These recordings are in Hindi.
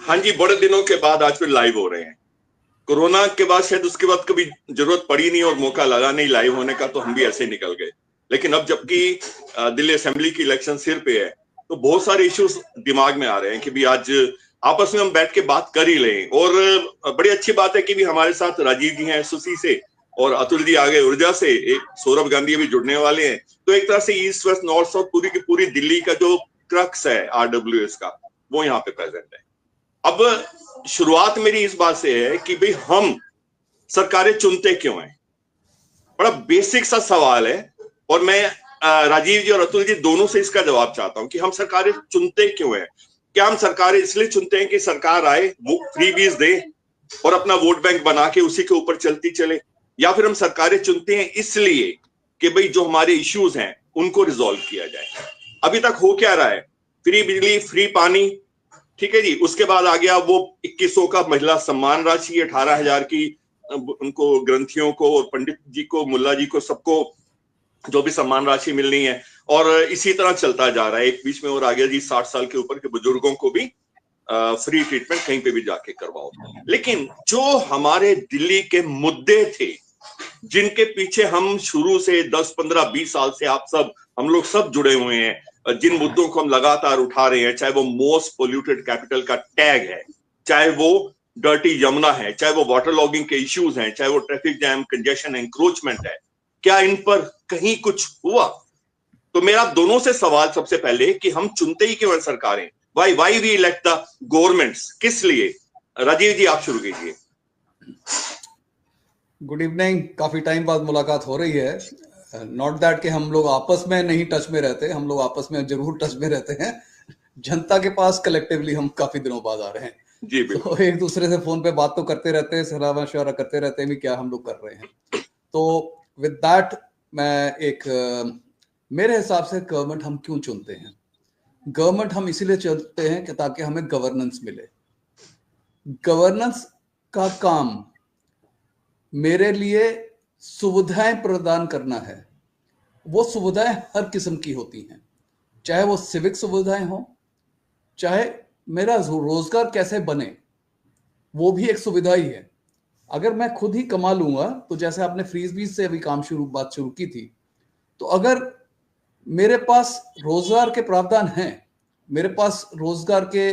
हाँ जी, बड़े दिनों के बाद आज फिर लाइव हो रहे हैं। कोरोना के बाद शायद उसके बाद कभी जरूरत पड़ी नहीं और मौका लगा नहीं लाइव होने का, तो हम भी ऐसे निकल गए। लेकिन अब जबकि दिल्ली असेंबली की इलेक्शन सिर पे है, तो बहुत सारे इश्यूज दिमाग में आ रहे हैं कि भी आज आपस में हम बैठ के बात कर ही लें। और बड़ी अच्छी बात है कि भी हमारे साथ राजीव जी हैं एसओसी से, और अतुल जी आ गए ऊर्जा से, एक सौरभ गांधी भी जुड़ने वाले हैं। तो एक तरह से ईस्ट वेस्ट नॉर्थ साउथ पूरी की पूरी दिल्ली का जो क्रक्स है आरडब्ल्यूएस का, वो यहाँ पे प्रेजेंट है। अब शुरुआत मेरी इस बात से है कि भाई हम सरकारें चुनते क्यों हैं? बड़ा बेसिक सा सवाल है, और मैं राजीव जी और अतुल जी दोनों से इसका जवाब चाहता हूं कि हम सरकारें चुनते क्यों हैं। क्या हम सरकारें इसलिए चुनते हैं कि सरकार आए, वो फ्रीबीज दे और अपना वोट बैंक बना के उसी के ऊपर चलती चले, या फिर हम सरकारें चुनते हैं इसलिए कि भाई जो हमारे इश्यूज हैं उनको रिजॉल्व किया जाए? अभी तक हो क्या रहा है? फ्री बिजली, फ्री पानी, ठीक है जी। उसके बाद आ गया वो 2100 का महिला सम्मान राशि, 18,000 की उनको ग्रंथियों को और पंडित जी को, मुल्ला जी को, सबको जो भी सम्मान राशि मिलनी है। और इसी तरह चलता जा रहा है। एक बीच में और आ गया जी 60 साल के ऊपर के बुजुर्गों को भी फ्री ट्रीटमेंट कहीं पे भी जाके करवाओ। लेकिन जो हमारे दिल्ली के मुद्दे थे, जिनके पीछे हम शुरू से 10, 15, 20 साल से हम लोग सब जुड़े हुए हैं, जिन मुद्दों को हम लगातार उठा रहे हैं, चाहे वो मोस्ट पोल्यूटेड कैपिटल का टैग है, चाहे वो डर्टी यमुना है, चाहे वो वाटर लॉगिंग के इश्यूज हैं, चाहे वो ट्रैफिक जैम, कंजेशन, एंक्रोचमेंट है, क्या इन पर कहीं कुछ हुआ? तो मेरा दोनों से सवाल सबसे पहले कि हम चुनते ही क्यों हैं सरकारें? Why we elect the governments? किस लिए? राजीव जी आप शुरू कीजिए। Good evening. काफी टाइम बाद मुलाकात हो रही है। नॉट दैट कि हम लोग आपस में नहीं टच में रहते, हम लोग आपस में जरूर टच में रहते हैं। जनता के पास कलेक्टिवली हम काफी दिनों बाद आ रहे हैं जी। तो एक दूसरे से फोन पे बात तो करते रहते हैं, सलाह मशवरा करते रहते हैं भी क्या हम लोग कर रहे हैं। तो विद दैट मैं मेरे हिसाब से गवर्नमेंट हम क्यों चुनते हैं? गवर्नमेंट हम इसीलिए चुनते हैं कि ताकि हमें गवर्नेंस मिले। गवर्नेंस का काम मेरे लिए सुविधाएं प्रदान करना है। वो सुविधाएं हर किस्म की होती हैं, चाहे वो सिविक सुविधाएं हो, चाहे मेरा रोजगार कैसे बने, वो भी एक सुविधा ही है। अगर मैं खुद ही कमा लूंगा, तो जैसे आपने फ्रीज बीज से अभी बात शुरू की थी, तो अगर मेरे पास रोजगार के प्रावधान हैं, मेरे पास रोजगार के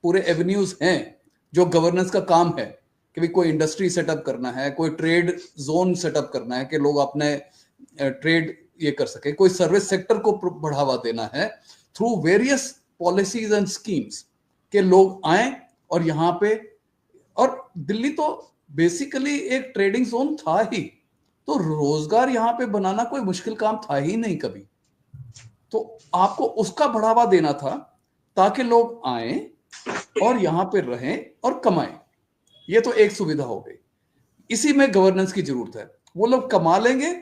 पूरे एवेन्यूज हैं, जो गवर्नेंस का काम है कि भी कोई इंडस्ट्री सेटअप करना है, कोई ट्रेड जोन सेटअप करना है कि लोग अपने ट्रेड ये कर सके, कोई सर्विस सेक्टर को बढ़ावा देना है through various policies and schemes, के लोग आए और यहाँ पे। और दिल्ली तो बेसिकली एक ट्रेडिंग जोन था ही, तो रोजगार यहाँ पे बनाना कोई मुश्किल काम था ही नहीं कभी। तो आपको उसका बढ़ावा देना था ताकि लोग आए और यहाँ पे रहें और कमाएं। ये तो एक सुविधा हो गई। इसी में गवर्नेंस की जरूरत है। वो लोग कमा लेंगे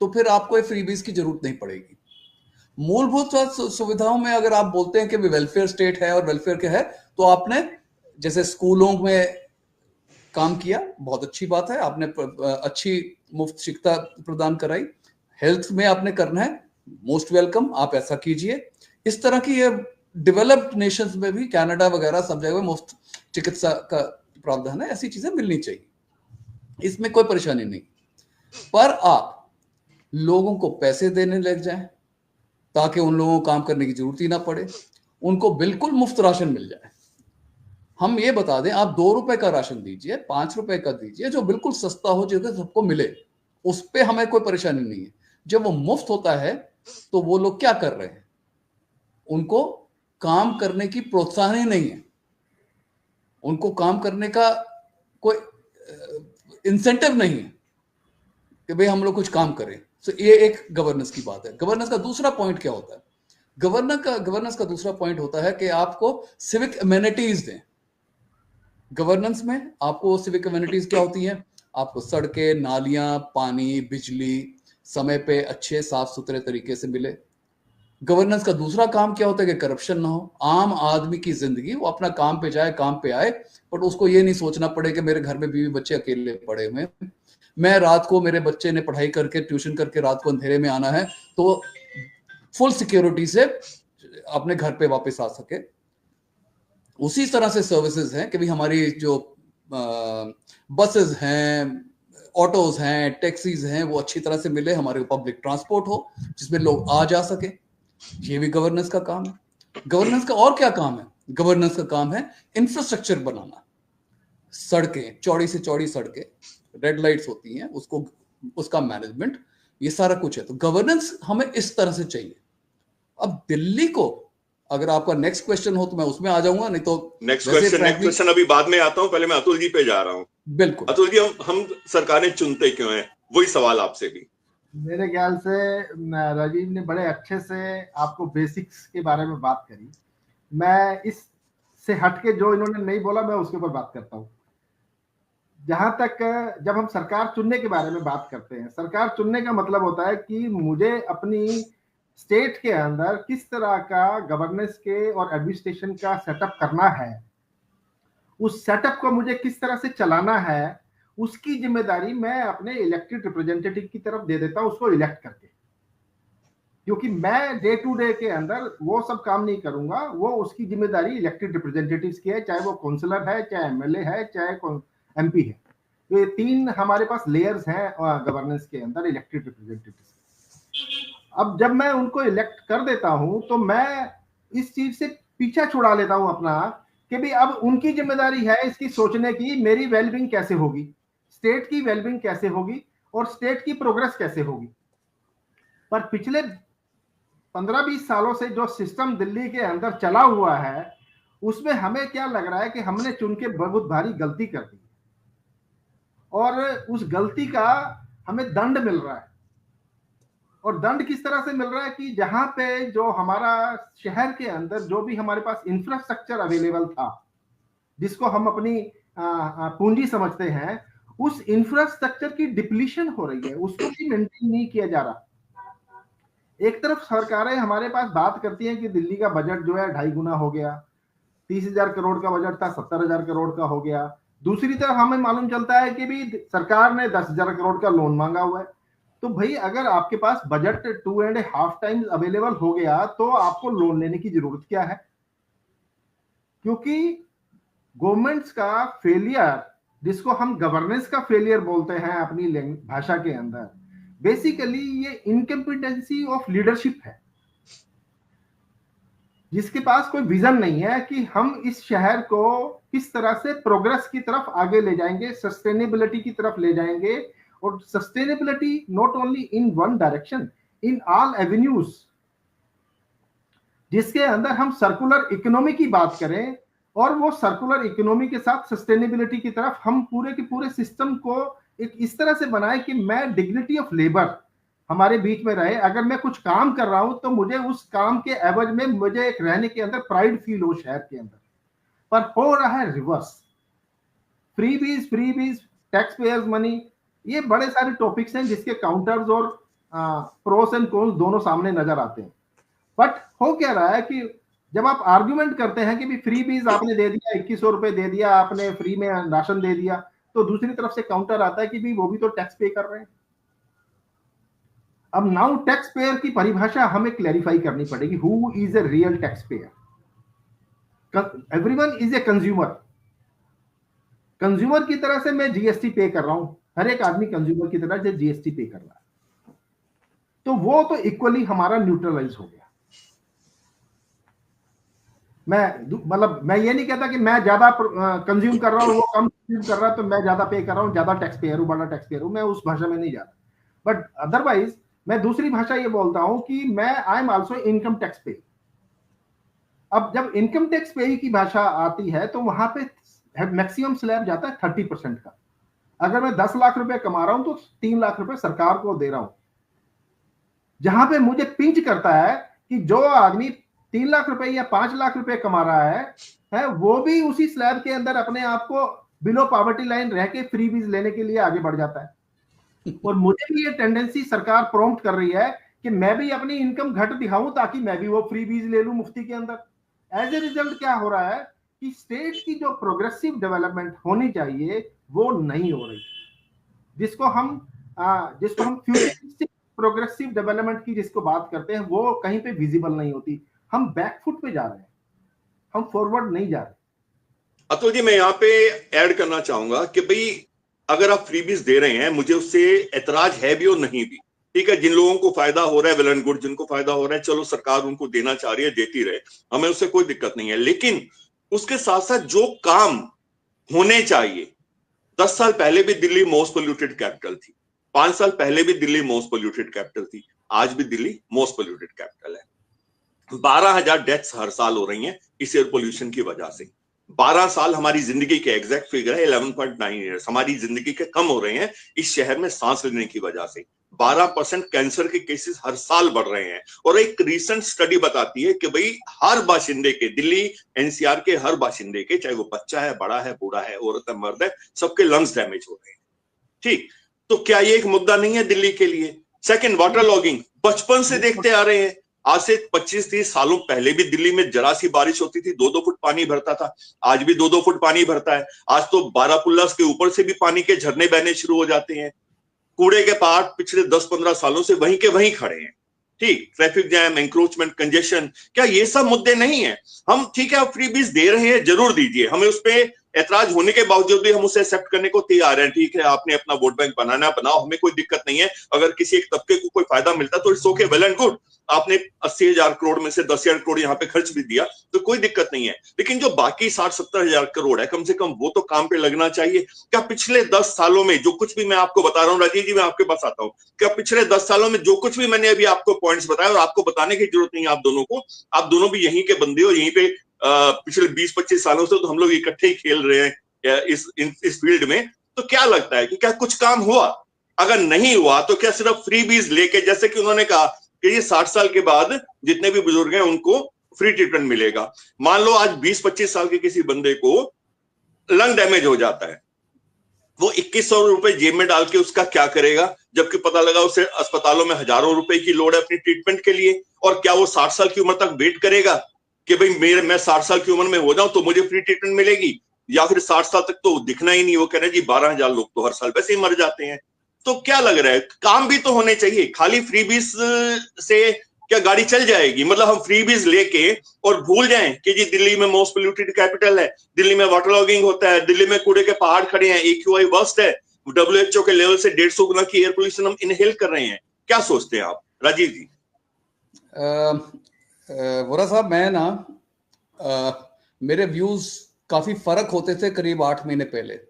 तो फिर आपको फ्रीबीज की जरूरत नहीं पड़ेगी। मूलभूत सुविधाओं में अगर आप बोलते हैं कि वेलफेयर स्टेट है और वेलफेयर के है, तो आपने जैसे स्कूलों में काम किया, बहुत अच्छी बात है, आपने अच्छी मुफ्त शिक्षा प्रदान कराई। हेल्थ में आपने करना है, मोस्ट वेलकम, आप ऐसा कीजिए। इस तरह की ये डेवलप्ड नेशंस में भी, कनाडा वगैरह सब जगह मुफ्त चिकित्सा का प्रावधान है, ऐसी चीजें मिलनी चाहिए, इसमें कोई परेशानी नहीं। पर आप लोगों को पैसे देने लग जाएं ताकि उन लोगों को काम करने की जरूरत ही ना पड़े, उनको बिल्कुल मुफ्त राशन मिल जाए। हम ये बता दें, आप 2 रुपए का राशन दीजिए, 5 रुपए का दीजिए, जो बिल्कुल सस्ता हो, जिससे सबको मिले, उस पर हमें कोई परेशानी नहीं है। जब वो मुफ्त होता है तो वो लोग क्या कर रहे हैं? उनको काम करने की प्रोत्साहन ही नहीं है, उनको काम करने का कोई इंसेंटिव नहीं है कि भाई हम लोग कुछ काम करें। तो ये एक गवर्नेंस की बात है। गवर्नेंस का दूसरा पॉइंट क्या होता है? गवर्नेंस का दूसरा पॉइंट होता है कि आपको सिविक एमेनिटीज दें। गवर्नेंस में आपको सिविक एमेनिटीज क्या होती हैं? आपको सड़कें, नालियां, पानी, बिजली समय पे अच्छे साफ सुथरे तरीके से मिले। गवर्नेंस का दूसरा काम क्या होता है? कि करप्शन ना हो, आम आदमी की जिंदगी, वो अपना काम पे जाए, काम पे आए, बट उसको ये नहीं सोचना पड़े कि मेरे घर में बीवी बच्चे अकेले पड़े हुए, मैं रात को, मेरे बच्चे ने पढ़ाई करके, ट्यूशन करके रात को अंधेरे में आना है, तो फुल सिक्योरिटी से अपने घर पे वापस आ सके। उसी तरह से सर्विसेज हैं कि भाई हमारी जो बसेस हैं, ऑटोज हैं, टैक्सीज हैं, वो अच्छी तरह से मिले, हमारे पब्लिक ट्रांसपोर्ट हो जिसमें लोग आ जा सके। ये भी गवर्नेंस का काम है। गवर्नेंस का और क्या काम है? गवर्नेंस का काम है इंफ्रास्ट्रक्चर बनाना, सड़कें, चौड़ी से चौड़ी सड़कें, रेड लाइट्स होती हैं, उसको, उसका मैनेजमेंट, ये सारा कुछ है। तो गवर्नेंस हमें इस तरह से चाहिए। अब दिल्ली को, अगर आपका नेक्स्ट क्वेश्चन हो तो मैं उसमें आ जाऊंगा, नहीं तो नेक्स्ट क्वेश्चन अभी बाद में आता हूं, पहले मैं अतुल जी पे जा रहा हूं। बिल्कुल अतुल जी, हम सरकारें चुनते क्यों हैं, वही सवाल आपसे भी। मेरे ख्याल से राजीव ने बड़े अच्छे से आपको बेसिक्स के बारे में बात करी। मैं इस से हटके जो इन्होंने नहीं बोला मैं उसके ऊपर बात करता हूँ। जहां तक जब हम सरकार चुनने के बारे में बात करते हैं, सरकार चुनने का मतलब होता है कि मुझे अपनी स्टेट के अंदर किस तरह का गवर्नेंस के और एडमिनिस्ट्रेशन का सेटअप करना है, उस सेटअप को मुझे किस तरह से चलाना है, उसकी जिम्मेदारी मैं अपने इलेक्टेड रिप्रेजेंटेटिव की तरफ दे देता हूं, उसको इलेक्ट करके। क्योंकि मैं डे टू डे के अंदर वो सब काम नहीं करूंगा, वो उसकी जिम्मेदारी इलेक्टेड रिप्रेजेंटेटिव्स की है, चाहे वो काउंसलर है, चाहे एमएलए है, चाहे एमपी है। तो ये तीन हमारे पास लेयर्स हैं गवर्नेंस के अंदर इलेक्टेड रिप्रेजेंटेटिव्स। अब जब मैं उनको इलेक्ट कर देता हूं तो मैं इस चीज से पीछा छुड़ा लेता हूं अपना, कि भी अब उनकी जिम्मेदारी है इसकी सोचने की मेरी वेलबींग कैसे होगी, स्टेट की वेलबींग कैसे होगी और स्टेट की प्रोग्रेस कैसे होगी। पर पिछले 15-20 सालों से जो सिस्टम दिल्ली के अंदर चला हुआ है, उसमें हमें क्या लग रहा है कि हमने चुन के बहुत भारी गलती कर दी और उस गलती का हमें दंड मिल रहा है। और दंड किस तरह से मिल रहा है कि जहां पे जो हमारा शहर के अंदर जो भी हमारे पास इंफ्रास्ट्रक्चर अवेलेबल था, जिसको हम अपनी पूंजी समझते हैं, उस इंफ्रास्ट्रक्चर की डिप्लीशन हो रही है, उसको भी मेंटेन नहीं किया जा रहा। एक तरफ सरकारें हमारे पास बात करती हैं कि दिल्ली का बजट जो है 2.5 गुना हो गया, 30,000 करोड़ का बजट था 70,000 करोड़ का हो गया। दूसरी तरफ हमें मालूम चलता है कि भी सरकार ने 10,000 करोड़ का लोन मांगा हुआ है। तो भाई अगर आपके पास बजट 2.5 टाइम्स अवेलेबल हो गया तो आपको लोन लेने की जरूरत क्या है? क्योंकि गवर्नमेंट्स का फेलियर, जिसको हम गवर्नेंस का फेलियर बोलते हैं अपनी भाषा के अंदर, बेसिकली ये इनकम्पिटेंसी ऑफ लीडरशिप है, जिसके पास कोई विजन नहीं है कि हम इस शहर को किस तरह से प्रोग्रेस की तरफ आगे ले जाएंगे, सस्टेनेबिलिटी की तरफ ले जाएंगे। और sustainability not only in one direction, in all avenues, जिसके अंदर हम सर्कुलर इकोनॉमी की बात करें और वो सर्कुलर इकोनॉमी के साथ सस्टेनेबिलिटी की तरफ हम पूरे के पूरे सिस्टम को एक इस तरह से बनाए कि मैं डिग्निटी ऑफ लेबर हमारे बीच में रहे। अगर मैं कुछ काम कर रहा हूं तो मुझे उस काम के एवज में मुझे एक रहने के अंदर प्राइड फील हो शहर के अंदर। पर हो रहा है reverse, freebies, tax payers money, ये बड़े सारे टॉपिक्स हैं जिसके काउंटर्स और प्रोस एंड कॉन्स दोनों सामने नजर आते हैं। बट हो क्या रहा है कि जब आप आर्ग्यूमेंट करते हैं कि भी फ्रीबीज आपने दे दिया, 2100 रुपए दे दिया आपने, फ्री में राशन दे दिया, तो दूसरी तरफ से काउंटर आता है कि भी वो भी तो टैक्स पे कर रहे हैं। अब नाउ टैक्स पेयर की परिभाषा हमें क्लैरिफाई करनी पड़ेगी। Who is a real tax payer? Everyone is a consumer. Consumer की तरह से मैं जीएसटी पे कर रहा हूं, हर एक आदमी कंज्यूमर की तरह से जीएसटी पे कर रहा है, तो वो तो इक्वली हमारा न्यूट्रलाइज हो गया। मैं ये नहीं कहता कि मैं ज्यादा कंज्यूम कर रहा हूं वो कम कंज्यूम कर रहा है तो मैं ज्यादा पे कर रहा हूं, ज्यादा टैक्स पेयर हूं, बड़ा टैक्स पेयर हूं, मैं उस भाषा में नहीं जा रहा। बट अदरवाइज मैं दूसरी भाषा ये बोलता हूं कि मैं I am also income tax पे। अब जब इनकम टैक्स पे की भाषा आती है तो वहां पे मैक्सिमम स्लैब जाता है 30% का। अगर मैं 10 लाख रुपए कमा रहा हूं तो 3 लाख रुपए सरकार को दे रहा हूं। जहां पे मुझे पिंच करता है कि जो आदमी 3 लाख रुपए या 5 लाख रुपए कमा रहा है वो भी उसी स्लैब के अंदर अपने आप को बिलो पॉवर्टी लाइन रह के फ्रीबीज लेने के लिए आगे बढ़ जाता है। और मुझे भी ये टेंडेंसी सरकार प्रॉम्प्ट कर रही है कि मैं भी अपनी इनकम घट दिखाऊं ताकि मैं भी वो फ्रीबीज ले लूं मुफ्ती के अंदर। एज ए रिजल्ट क्या हो रहा है कि स्टेट की जो प्रोग्रेसिव डेवलपमेंट होनी चाहिए वो नहीं हो रही, जिसको हम फ्यूचरिस्टिक प्रोग्रेसिव डेवलपमेंट की जिसको बात करते हैं वो कहीं पे विजिबल नहीं होती। हम बैकफुट पे जा रहे हैं, हम फॉरवर्ड नहीं जा रहे। अतुल जी, मैं यहाँ पे ऐड करना चाहूंगा कि भाई अगर आप फ्रीबीज दे रहे हैं, मुझे उससे एतराज है भी और नहीं भी। ठीक है, जिन लोगों को फायदा हो रहा है वेल एंड गुड, जिनको फायदा हो रहा है चलो सरकार उनको देना चाह रही है, देती रहे, हमें उससे कोई दिक्कत नहीं है। लेकिन उसके साथ साथ जो काम होने चाहिए, 10 साल पहले भी दिल्ली मोस्ट पोल्यूटेड कैपिटल थी, 5 साल पहले भी दिल्ली मोस्ट पोल्यूटेड कैपिटल थी, आज भी दिल्ली मोस्ट पोल्यूटेड कैपिटल है। 12,000 डेथ्स हर साल हो रही हैं इस एयर पोल्यूशन की वजह से। 12 साल हमारी जिंदगी के एग्जैक्ट फिगर है 11.9 ईयर्स हमारी जिंदगी के कम हो रहे हैं इस शहर में सांस लेने की वजह से। 12% कैंसर के केसेस हर साल बढ़ रहे हैं। और एक रीसेंट स्टडी बताती है कि भाई हर बाशिंदे के, दिल्ली एनसीआर के हर बाशिंदे के, चाहे वो बच्चा है, बड़ा है, बूढ़ा है, औरत है, मर्द है, सबके लंग्स डैमेज हो रहे हैं। ठीक, तो क्या ये एक मुद्दा नहीं है दिल्ली के लिए? सेकंड, वाटर लॉगिंग बचपन से देखते आ रहे हैं। आज से 25-30 सालों पहले भी दिल्ली में जरा सी बारिश होती थी 2-2 फुट पानी भरता था, आज भी 2-2 फुट पानी भरता है। आज तो बारापुल्लास के ऊपर से भी पानी के झरने बहने शुरू हो जाते हैं। कूड़े के पहाड़ पिछले 10-15 सालों से वहीं के वहीं खड़े हैं। ठीक, ट्रैफिक जैम, एंक्रोचमेंट, कंजेशन, क्या ये सब मुद्दे नहीं है? हम ठीक है, फ्रीबीज दे रहे हैं, जरूर दीजिए, हमें उस पर ऐतराज होने के बावजूद भी हम उसे एक्सेप्ट करने को तैयार हैं। ठीक है, आपने अपना वोट बैंक बनाना बनाओ, हमें कोई दिक्कत नहीं है। अगर किसी एक तबके को कोई फायदा मिलता तो it's okay, well and good. आपने 80,000 करोड़ में से 10,000 करोड़ यहाँ पे खर्च भी दिया तो कोई दिक्कत नहीं है। लेकिन जो बाकी 60-70 हजार करोड़ है, कम से कम वो तो काम पे लगना चाहिए। क्या पिछले 10 सालों में जो कुछ भी मैं आपको बता रहा हूँ, राजीव जी मैं आपके पास आता हूँ, क्या पिछले 10 सालों में जो कुछ भी मैंने अभी आपको पॉइंट्स बताया, और आपको बताने की जरूरत नहीं है आप दोनों को, आप दोनों भी यहीं के बंदे हो, यहीं पे पिछले 20-25 सालों से तो हम लोग इकट्ठे ही खेल रहे हैं इस फील्ड में। तो क्या लगता है कि क्या कुछ काम हुआ? अगर नहीं हुआ तो क्या सिर्फ फ्रीबीज लेके, जैसे कि उन्होंने कहा कि ये 60 साल के बाद जितने भी बुजुर्ग हैं उनको फ्री ट्रीटमेंट मिलेगा। मान लो आज 20-25 साल के किसी बंदे को लंग डैमेज हो जाता है, वो 2100 रुपए जेब में डाल के उसका क्या करेगा, जबकि पता लगा उसे अस्पतालों में हजारों रुपए की लोड है अपनी ट्रीटमेंट के लिए। और क्या वो 60 साल की उम्र तक वेट करेगा कि भाई मैं 60 साल की उम्र में हो जाऊं तो मुझे फ्री ट्रीटमेंट मिलेगी? या फिर 60 साल तक तो दिखना ही नहीं, वो कह रहे जी 12,000 लोग तो हर साल वैसे ही मर जाते हैं। तो क्या लग रहा है, काम भी तो होने चाहिए। खाली फ्रीबीज से क्या गाड़ी चल जाएगी? मतलब हम फ्रीबीज लेके और भूल जाएं कि जी दिल्ली में मोस्ट पोल्यूटेड कैपिटल है, दिल्ली में वाटर लॉगिंग होता है, दिल्ली में कूड़े के पहाड़ खड़े हैं, AQI वर्स्ट है, WHO के लेवल से 150 गुना की एयर पोल्यूशन हम इनहेल कर रहे हैं। क्या सोचते हैं आप राजीव जी? वोरा साहब, मैं ना मेरे व्यूज काफी फर्क होते थे करीब 8 महीने पहले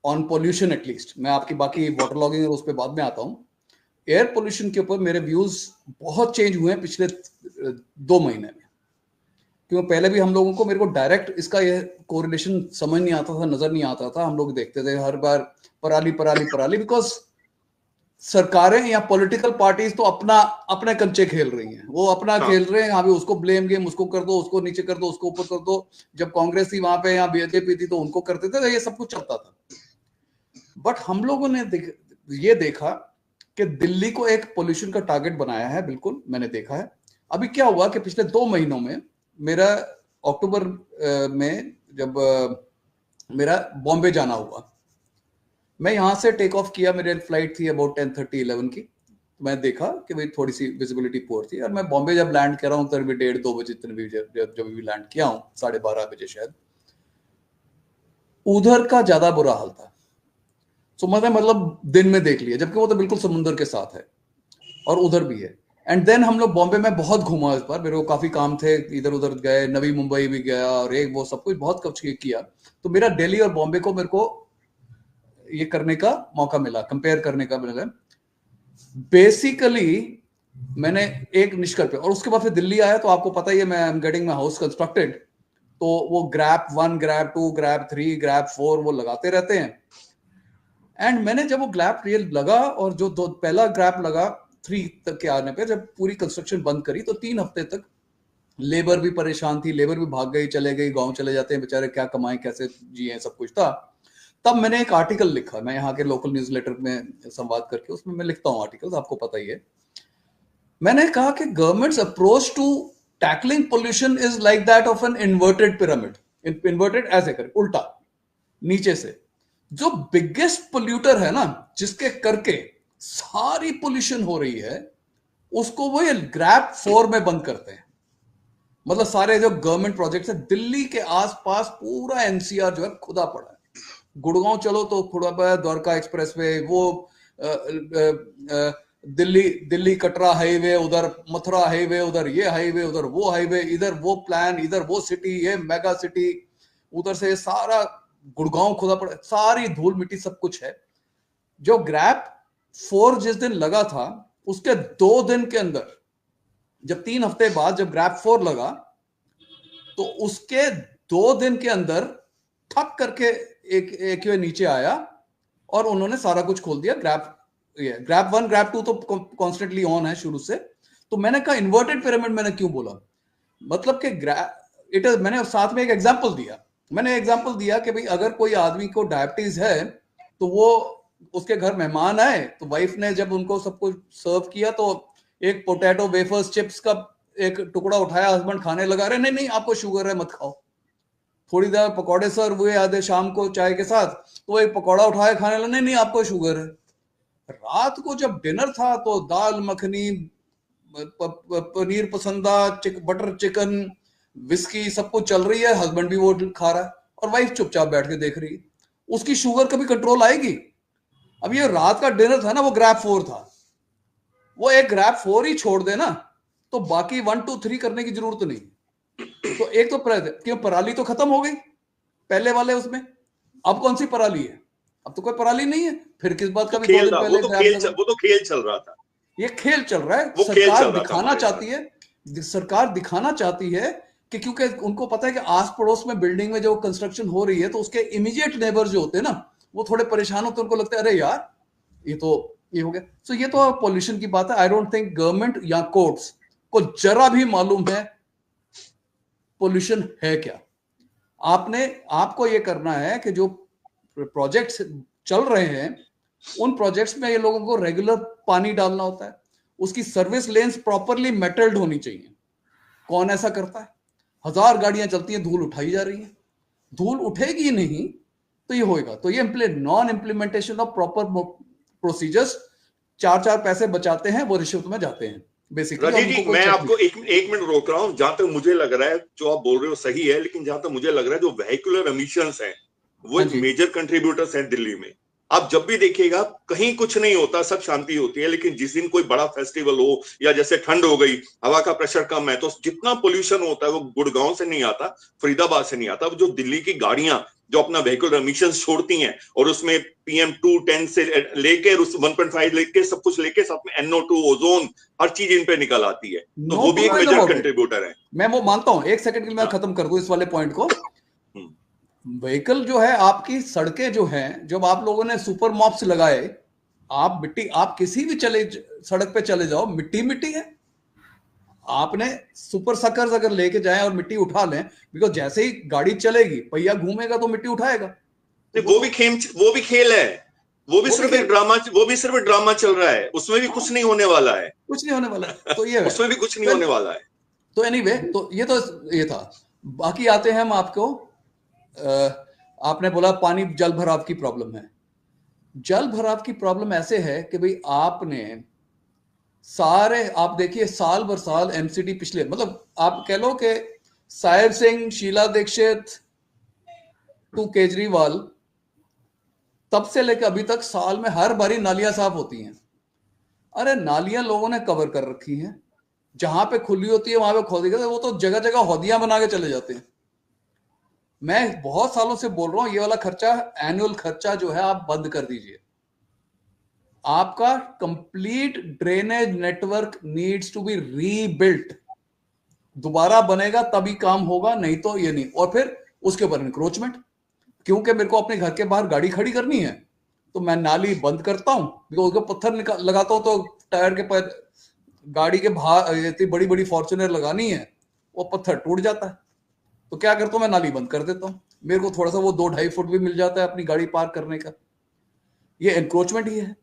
ऑन पोल्यूशन एटलीस्ट। मैं आपकी बाकी वाटर लॉगिंग और उस पर बाद में आता हूँ। एयर पोल्यूशन के ऊपर मेरे व्यूज बहुत चेंज हुए हैं पिछले 2 महीने में। क्यों, पहले भी हम लोगों को, मेरे को डायरेक्ट इसका ये कोरिलेशन समझ नहीं आता था, नजर नहीं आता था। हम लोग देखते थे हर बार पराली पराली पराली, बिकॉज सरकारें या पॉलिटिकल पार्टीज तो अपने कंचे खेल रही हैं, वो अपना खेल रहे हैं। हाँ भी उसको ब्लेम गेम, उसको कर दो, उसको नीचे कर दो, उसको ऊपर कर दो। जब कांग्रेस थी वहां पे, या BJP थी तो उनको करते थे, ये सब कुछ चलता था। बट हम लोगों ने ये देखा कि दिल्ली को एक पोल्यूशन का टारगेट बनाया है, बिल्कुल मैंने देखा है। अभी क्या हुआ कि पिछले 2 महीनों में मेरा अक्टूबर में जब मेरा बॉम्बे जाना हुआ, मैं यहां से टेक ऑफ किया, मेरी फ्लाइट थी अबाउट 10:30-11 की। तो मैं देखा कि भाई थोड़ी सी विजिबिलिटी पुअर थी, और मैं बॉम्बे जब लैंड कर रहा हूँ तब भी 1:30-2 बजे जब भी लैंड किया हूँ, 12:30 बजे शायद, उधर का ज्यादा बुरा हाल था। तो मतलब दिन में देख लिया, जबकि वो तो बिल्कुल समुद्र के साथ है और उधर भी है। एंड देन हम लोग बॉम्बे में बहुत घूमा इस बार, मेरे को काफी काम थे, इधर उधर गए, नवी मुंबई भी गया, और एक वो सब कुछ बहुत कुछ किया। तो मेरा दिल्ली और बॉम्बे को मेरे को ये करने का मौका मिला, कंपेयर करने का मिला। बेसिकली मैंने एक निष्कर्ष पे, और उसके बाद फिर दिल्ली आया तो आपको पता ही है, मैं I am getting my house constructed, तो वो ग्रैप 1, ग्रैप 2, ग्रैप 3, ग्रैप 4 वो लगाते रहते हैं। एंड मैंने जब वो ग्रैप रियल लगा, और जो पहला ग्रैप लगा 3 तक के आने पे, जब पूरी कंस्ट्रक्शन बंद करी तो 3 हफ्ते तक लेबर भी परेशान थी, लेबर भी भाग गई, चले गई, गांव चले जाते हैं बेचारे, क्या कमाएं, कैसे जिए, सब कुछ था। तब मैंने एक आर्टिकल लिखा, मैं यहाँ के लोकल न्यूज़लेटर में संवाद करके, उसमें मैं लिखता हूँ आर्टिकल्स, आपको पता ही है। मैंने कहा कि governments approach to tackling pollution is like that of an inverted pyramid. Inverted ऐसे कर, उल्टा नीचे से। जो बिगेस्ट पोल्यूटर है ना, जिसके करके सारी पोल्यूशन हो रही है, उसको वो ये ग्रैप 4 में बंद करते हैं। मतलब सारे जो गवर्नमेंट प्रोजेक्ट्स है, दिल्ली के आसपास पूरा एनसीआर जो है खुदा पड़ा है। गुड़गांव चलो तो खुदा पड़ा है, द्वारका एक्सप्रेस वे, वो दिल्ली दिल्ली कटरा हाईवे, उधर मथुरा हाईवे, उधर ये हाईवे, उधर वो हाईवे, इधर वो प्लान, इधर वो सिटी, ये मेगा सिटी, उधर से सारा गुड़गांव खुदा पड़ा, सारी धूल मिट्टी सब कुछ है। जो ग्रैप 4 जिस दिन लगा था उसके 2 दिन के अंदर, जब 3 हफ्ते बाद जब ग्रैप 4 लगा तो उसके 2 दिन के अंदर ठक करके एक नीचे आया और उन्होंने सारा कुछ खोल दिया। ग्रैप 1 ग्रैप 2 तो कॉन्स्टेंटली ऑन है शुरू से। तो मैंने कहा इन्वर्टेड पिरामिड मैंने क्यों बोला, मतलब कि मैंने साथ में एक एग्जांपल दिया। मैंने एग्जांपल दिया कि भाई अगर कोई आदमी को डायबिटीज है तो वो उसके घर मेहमान आए तो वाइफ ने जब उनको सब कुछ सर्व किया तो एक पोटैटो वेफर्स चिप्स का एक टुकड़ा उठाया, हस्बैंड खाने लगा, रहे नहीं आपको शुगर है मत खाओ। थोड़ी देर पकौड़े सर्व हुए आधे शाम को चाय के साथ, तो एक पकौड़ा उठाया खाने लगा, नहीं आपको शुगर है। रात को जब डिनर था तो दाल मखनी, पनीर पसंदा, बटर चिकन, विस्की सब कुछ चल रही है, हस्बैंड भी वो खा रहा है और वाइफ चुपचाप बैठ के देख रही है। उसकी शुगर कभी कंट्रोल आएगी? अब ये रात का डिनर था ना, वो ग्रैप 4 था, वो एक ग्रैप 4 ही छोड़ देना तो बाकी 1 2 3 करने की जरूरत नहीं। तो एक तो क्यों पराली तो खत्म हो गई पहले वाले उसमें, अब कौन सी पराली है? अब तो कोई पराली नहीं है, फिर किस बात का भी 2 दिन पहले वो तो खेल चल रहा था, ये खेल चल रहा है। सरकार दिखाना चाहती है, सरकार दिखाना चाहती है कि क्योंकि उनको पता है कि आस पड़ोस में बिल्डिंग में जो कंस्ट्रक्शन हो रही है तो उसके इमीडिएट नेबर जो होते हैं ना वो थोड़े परेशान होते हैं, उनको लगता है अरे यार ये हो गया। सो ये तो पॉल्यूशन की बात है। आई डोंट थिंक गवर्नमेंट या कोर्ट्स को जरा भी मालूम है पॉल्यूशन है क्या। आपको ये करना है कि जो प्रोजेक्ट्स चल रहे हैं उन प्रोजेक्ट्स में ये लोगों को रेगुलर पानी डालना होता है, उसकी सर्विस लेन्स प्रॉपरली मेटल्ड होनी चाहिए। कौन ऐसा करता है? 1000 गाड़ियां चलती हैं, धूल उठाई जा रही है। धूल उठेगी नहीं तो ये होएगा। तो ये non implementation of proper procedures 4 पैसे बचाते हैं, वो रिश्वत में जाते हैं बेसिकली। राजीव जी, मैं आपको एक मिनट रोक रहा हूं। जहां तक मुझे लग रहा है जो आप बोल रहे हो सही है, लेकिन जहां तक मुझे लग रहा है जो वेहिकुलर एमिशंस हैं वो एक मेजर कंट्रीब्यूटर्स हैं दिल्ली में। आप जब भी देखिएगा कहीं कुछ नहीं होता, सब शांति होती है, लेकिन जिस दिन कोई बड़ा फेस्टिवल हो या जैसे ठंड हो गई, हवा का प्रेशर कम है, तो जितना पोल्यूशन होता है वो गुड़गांव से नहीं आता, फरीदाबाद से नहीं आता। जो दिल्ली की गाड़ियां जो अपना व्हीकल एमिशंस छोड़ती हैं और उसमें PM210 से लेके 1.5 लेके सब कुछ लेके साथ में NO2 ओजोन हर चीज इन पे निकल आती है, तो वो भी एक मेजर कंट्रीब्यूटर है। मैं वो मानता हूं। एक सेकंड के लिए मैं खत्म कर दूं इस वाले पॉइंट को। व्हीकल जो है, आपकी सड़कें जो हैं, जब आप लोगों ने सुपर मॉप्स लगाए, आप किसी भी सड़क पे चले जाओ, मिट्टी है। आपने सुपर सकर्स अगर लेके जाएं और मिट्टी उठा लें, बिकॉज जैसे ही गाड़ी चलेगी पहिया घूमेगा तो मिट्टी उठाएगा। वो भी खेल है, वो भी सिर्फ ड्रामा चल रहा है, उसमें भी कुछ नहीं होने वाला है, तो ये उसमें भी कुछ नहीं होने वाला है। तो एनीवे, तो ये था। बाकी आते हैं हम आपको, आपने बोला पानी जल भराव की प्रॉब्लम है। जल भराव की प्रॉब्लम ऐसे है कि भाई आप देखिए साल भर साल MCD पिछले, मतलब आप कह लो कि साहिब सिंह, शीला दीक्षित टू केजरीवाल, तब से लेकर अभी तक साल में हर बारी नालियां साफ होती हैं। अरे नालियां लोगों ने कवर कर रखी हैं, जहां पे खुली होती है वहां पे खोदी गई, वो तो जगह जगह हौदियां बना के चले जाते हैं। मैं बहुत सालों से बोल रहा हूं ये वाला खर्चा, एनुअल खर्चा जो है आप बंद कर दीजिए। आपका complete drainage network needs to be rebuilt. दोबारा बनेगा तभी काम होगा, नहीं तो ये नहीं। और फिर उसके ऊपर इंक्रोचमेंट, क्योंकि मेरे को अपने घर के बाहर गाड़ी खड़ी करनी है तो मैं नाली बंद करता हूं, उसको पत्थर लगाता हूं तो टायर के पर गाड़ी के बाहर इतनी बड़ी बड़ी फॉर्च्यूनर लगानी है, वो पत्थर टूट जाता है। तो क्या करता हूं, मैं नाली बंद कर देता हूं, मेरे को थोड़ा सा वो 2-2.5 फुट भी मिल जाता है अपनी गाड़ी पार्क करने का। ये एनक्रोचमेंट ही है।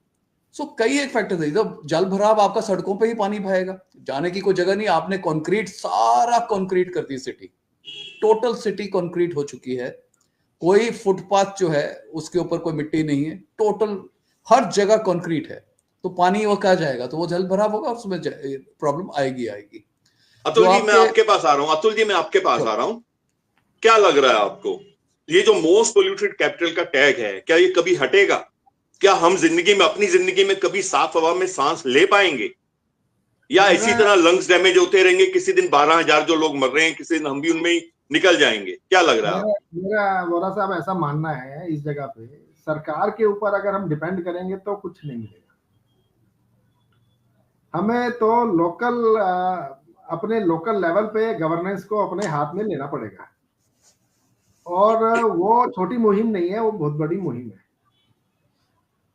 सो कई एक फैक्टर है। जब जल भराव आपका सड़कों पे ही पानी बहेगा, जाने की कोई जगह नहीं। आपने कंक्रीट, सारा कंक्रीट कर दी सिटी, टोटल सिटी कंक्रीट हो चुकी है। कोई फुटपाथ जो है उसके ऊपर कोई मिट्टी नहीं है, टोटल हर जगह कंक्रीट है। तो पानी वो क्या जाएगा, तो वो जल भराव होगा, उसमें प्रॉब्लम आएगी। अतुल जी मैं आपके पास आ रहा हूँ, अतुल जी मैं आपके पास आ रहा हूँ, क्या लग रहा है आपको, ये जो मोस्ट पोल्यूटेड कैपिटल का टैग है, क्या ये कभी हटेगा? क्या हम जिंदगी में, अपनी जिंदगी में कभी साफ हवा में सांस ले पाएंगे, या इसी तरह लंग्स डैमेज होते रहेंगे? किसी दिन 12,000 जो लोग मर रहे हैं, किसी दिन हम भी उनमें ही निकल जाएंगे? क्या लग रहा है? मेरा वोरा साहब ऐसा मानना है, इस जगह पे सरकार के ऊपर अगर हम डिपेंड करेंगे तो कुछ नहीं मिलेगा। हमें तो लोकल, अपने लोकल लेवल पे गवर्नेंस को अपने हाथ में लेना पड़ेगा, और वो छोटी मुहिम नहीं है, वो बहुत बड़ी मुहिम है।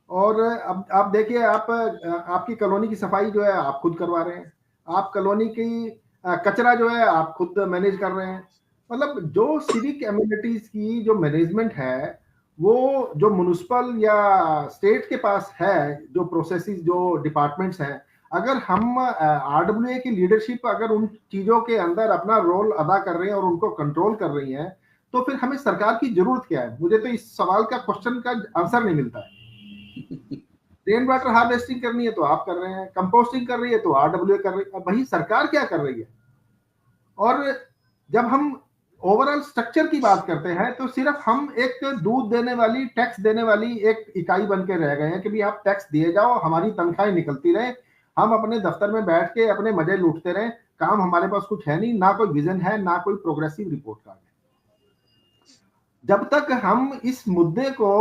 और अब आप देखिए, आप आपकी कॉलोनी की सफाई जो है आप खुद करवा रहे हैं, आप कॉलोनी की कचरा जो है आप खुद मैनेज कर रहे हैं। मतलब जो सिविक एम्यूनिटीज की जो मैनेजमेंट है, वो जो म्युनिसिपल या स्टेट के पास है, जो प्रोसेसेस, जो डिपार्टमेंट्स हैं, अगर हम आरडब्ल्यूए की लीडरशिप अगर उन चीजों के अंदर अपना रोल अदा कर रहे हैं और उनको कंट्रोल कर रही हैं, तो फिर हमें सरकार की जरूरत क्या है? मुझे तो इस सवाल का क्वेश्चन का आंसर नहीं मिलता है। रेन वाटर हार्वेस्टिंग करनी है तो आप कर रहे हैं, कंपोस्टिंग कर रही है तो आरडब्ल्यूए कर रही है, वही सरकार क्या कर रही है? और जब हम ओवरऑल स्ट्रक्चर की बात करते हैं तो सिर्फ हम एक दूध देने वाली, टैक्स देने वाली एक इकाई बन के रह गए हैं कि भी आप टैक्स दिए जाओ, हमारी तनख्वाहें निकलती रहे, हम अपने दफ्तर में बैठ के अपने मजे लूटते रहे, काम हमारे पास कुछ है नहीं, ना कोई विजन है, ना कोई प्रोग्रेसिव रिपोर्ट कार्ड है। जब तक हम इस मुद्दे को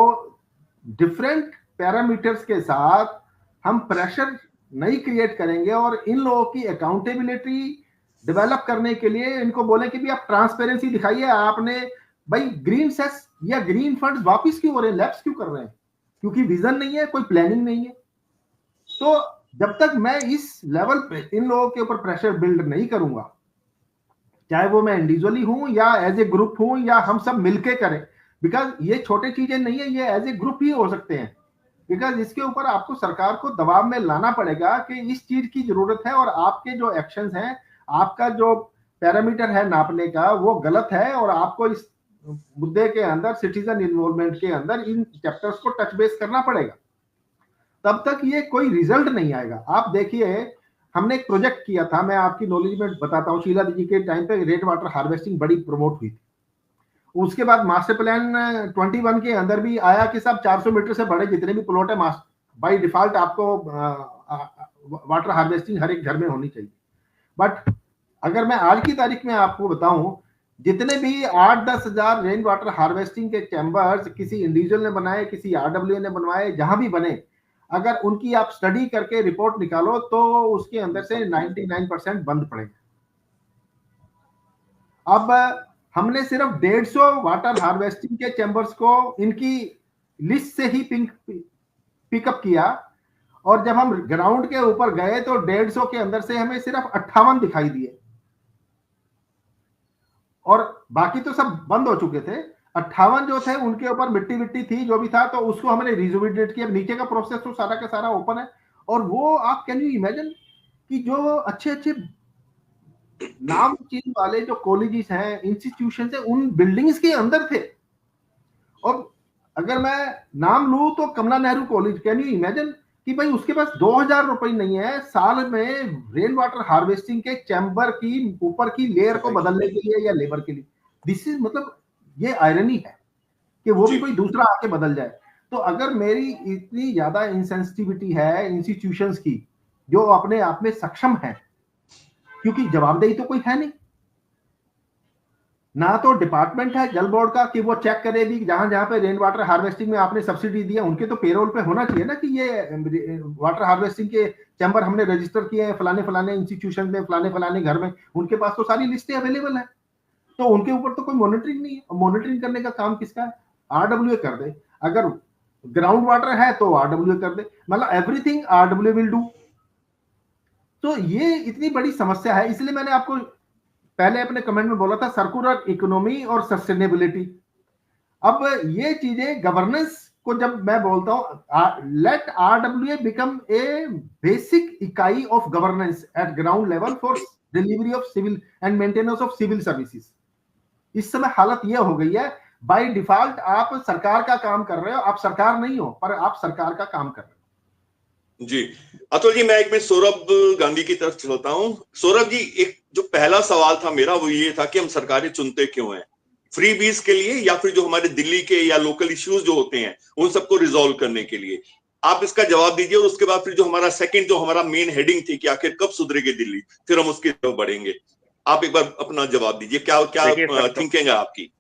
डिफरेंट पैरामीटर्स के साथ हम प्रेशर नहीं क्रिएट करेंगे और इन लोगों की अकाउंटेबिलिटी डेवलप करने के लिए इनको बोले कि भी आप ट्रांसपेरेंसी दिखाइए, आपने भाई ग्रीन सेस या ग्रीन फंड्स वापस क्यों हो रहे हैं, लैप्स क्यों कर रहे हैं? क्योंकि विजन नहीं है, कोई प्लानिंग नहीं है। तो जब तक मैं इस लेवल पे इन लोगों के ऊपर प्रेशर बिल्ड नहीं करूंगा, चाहे वो मैं इंडिविजुअली हूं या एज ए ग्रुप हूं या हम सब मिलके करें, बिकॉज ये छोटे चीजें नहीं है, ये एज ए ग्रुप ही हो सकते हैं। बिकॉज इसके ऊपर आपको सरकार को दबाव में लाना पड़ेगा कि इस चीज की जरूरत है और आपके जो एक्शंस हैं, आपका जो पैरामीटर है नापने का वो गलत है, और आपको इस मुद्दे के अंदर सिटीजन इन्वॉल्वमेंट के अंदर इन चैप्टर्स को टच बेस करना पड़ेगा, तब तक ये कोई रिजल्ट नहीं आएगा। आप देखिए, हमने एक प्रोजेक्ट किया था, मैं आपकी नॉलेज में बताता हूँ, शीला जी के टाइम पे रेन वाटर हार्वेस्टिंग बड़ी प्रमोट हुई थी। उसके बाद मास्टर प्लान 21 के अंदर भी आया कि सब 400 मीटर से बड़े जितने भी प्लॉट है बाय डिफॉल्ट आपको वाटर हार्वेस्टिंग हर एक घर में होनी चाहिए। बट अगर मैं आज की तारीख में आपको बताऊं, जितने भी 8-10 हजार रेन वाटर हार्वेस्टिंग के चैम्बर्स किसी इंडिविजुअल ने बनाए, किसी आरडब्ल्यू ने बनवाए, जहां भी बने, अगर उनकी आप स्टडी करके रिपोर्ट निकालो तो उसके अंदर से 99% बंद पड़े। अब हमने सिर्फ 150 वाटर हार्वेस्टिंग के चैम्बर्स को इनकी लिस्ट से ही पिकअप किया, और जब हम ग्राउंड के ऊपर गए तो 150 के अंदर से हमें सिर्फ 58 दिखाई दिए, और बाकी तो सब बंद हो चुके थे। 58 जो थे उनके ऊपर मिट्टी मिट्टी थी, जो भी था, तो उसको हमने रिजुविनेट किया। नीचे का प्रोसेस तो सारा का सारा ओपन है, और वो आप कैन यू इमेजिन कि जो अच्छे अच्छे नाम चीज वाले जो कॉलेजेस हैं, इंस्टीट्यूशन है, उन बिल्डिंग्स के अंदर थे। और अगर मैं नाम लूं तो Kamla Nehru college, can you imagine कि भाई उसके पास 2000 रुपए नहीं है साल में रेन वाटर हार्वेस्टिंग के चैम्बर की ऊपर की लेयर को बदलने के लिए या लेबर के लिए। दिस इज, मतलब ये आयरनी है कि वो भी कोई दूसरा आके बदल जाए। तो अगर मेरी इतनी ज्यादा इंसेंसिटिविटी है इंस्टीट्यूशंस की जो अपने आप में सक्षम है, क्योंकि जवाबदेही तो कोई है नहीं, ना तो डिपार्टमेंट है जल बोर्ड का कि वो चेक करे भी जहां जहां पे रेन वाटर हार्वेस्टिंग में आपने सब्सिडी दिया, उनके तो पेरोल पे होना चाहिए ना कि ये वाटर हार्वेस्टिंग के चैम्बर हमने रजिस्टर किए हैं फलाने फलाने इंस्टीट्यूशन में, फलाने फलाने घर में, उनके पास तो सारी लिस्टें अवेलेबल है, तो उनके ऊपर तो कोई मॉनिटरिंग नहीं है। मॉनिटरिंग करने का काम किसका है? आरडब्ल्यूए कर दे। अगर ग्राउंड वाटर है तो आरडब्ल्यूए कर दे, मतलब एवरीथिंग आरडब्ल्यूए विल डू। तो ये इतनी बड़ी समस्या है, इसलिए मैंने आपको पहले अपने कमेंट में बोला था सर्कुलर इकोनॉमी और सस्टेनेबिलिटी। अब ये चीजें गवर्नेंस को जब मैं बोलता हूं, let RWA become a basic इकाई of governance at ground level for delivery of civil and maintenance of civil services. इस समय हालत यह हो गई है, बाय डिफॉल्ट आप सरकार का काम कर रहे हो, आप सरकार नहीं हो पर आप सरकार का काम कर रहे हो। जी अतुल जी, मैं एक मिनट सौरभ गांधी की तरफ चलता हूं। सौरभ जी, एक जो पहला सवाल था मेरा वो ये था कि हम सरकारें चुनते क्यों हैं, फ्री बीज के लिए या फिर जो हमारे दिल्ली के या लोकल इश्यूज जो होते हैं उन सबको रिजॉल्व करने के लिए? आप इसका जवाब दीजिए और उसके बाद फिर जो हमारा सेकंड जो हमारा मेन हेडिंग थी कि आखिर कब सुधरेगी दिल्ली, फिर हम उसकी तरफ बढ़ेंगे। आप एक बार अपना जवाब दीजिए, क्या क्या थिंकिंग है आपकी?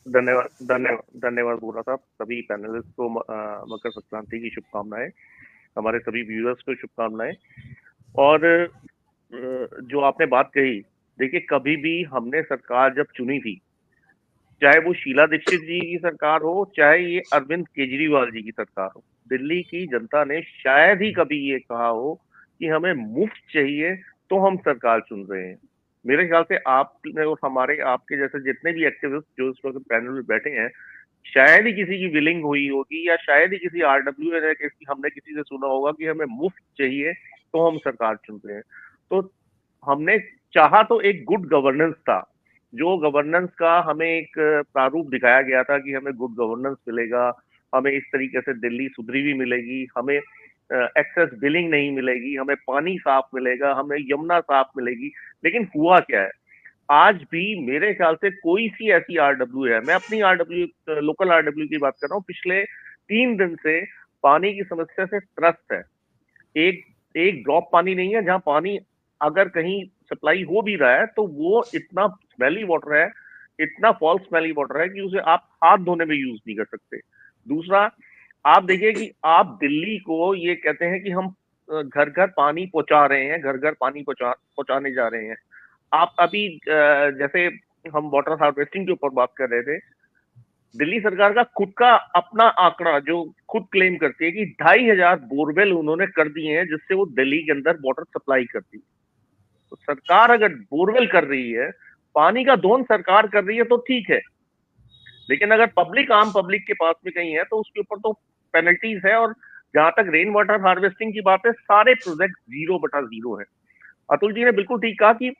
धन्यवाद धन्यवाद धन्यवाद बोला साहब। सभी पैनलिस्ट को मकर संक्रांति की शुभकामनाएं, हमारे सभी व्यूअर्स को शुभकामनाएं। और जो आपने बात कही, देखिए कभी भी हमने सरकार जब चुनी थी, चाहे वो शीला दीक्षित जी की सरकार हो, चाहे ये अरविंद केजरीवाल जी की सरकार हो, दिल्ली की जनता ने शायद ही कभी ये कहा हो कि हमें मुफ्त चाहिए तो हम सरकार चुन रहे हैं। मेरे ख्याल से आपने और हमारे आपके जैसे जितने भी एक्टिविस्ट जो इस वक्त पैनल में बैठे हैं, शायद ही किसी की विलिंग हुई होगी या शायद ही किसी आरडब्ल्यू ने हमने किसी से सुना होगा कि हमें मुफ्त चाहिए तो हम सरकार चुन रहे हैं। तो हमने चाहा तो एक गुड गवर्नेंस था, जो गवर्नेंस का हमें एक प्रारूप दिखाया गया था कि हमें गुड गवर्नेंस मिलेगा, हमें इस तरीके से दिल्ली सुधरी हुई मिलेगी, हमें एक्सेस बिलिंग नहीं मिलेगी, हमें पानी साफ मिलेगा, हमें यमुना साफ मिलेगी। लेकिन हुआ क्या है, आज भी मेरे ख्याल से कोई सी ऐसी आरडब्ल्यू है, मैं अपनी आरडब्ल्यू लोकल आरडब्ल्यू की बात कर रहा हूँ, पिछले 3 दिन से पानी की समस्या से त्रस्त है। एक ड्रॉप पानी नहीं है, जहां पानी अगर कहीं सप्लाई हो भी रहा है तो वो इतना स्मेली वाटर है, इतना फॉल्स स्मेली वाटर है कि उसे आप हाथ धोने में यूज नहीं कर सकते। दूसरा, आप देखिए कि आप दिल्ली को ये कहते हैं कि हम घर घर पानी पहुंचा रहे हैं, घर घर पानी पहुंचाने जा रहे हैं। आप अभी जैसे हम वाटर हार्वेस्टिंग के ऊपर बात कर रहे थे, दिल्ली सरकार का खुद का अपना आंकड़ा जो खुद क्लेम करती है कि 2500 बोरवेल उन्होंने कर दिए हैं जिससे वो दिल्ली के अंदर वाटर सप्लाई करती है। तो सरकार अगर बोरवेल कर रही है, पानी का दोहन सरकार कर रही है तो ठीक है, लेकिन अगर पब्लिक आम पब्लिक के पास में कहीं है तो उसके ऊपर तो पेनल्टीज है। और जहां तक रेन वाटर हार्वेस्टिंग की बात है, सारे प्रोजेक्ट 0/0 है। अतुल जी ने बिल्कुल ठीक कहा कि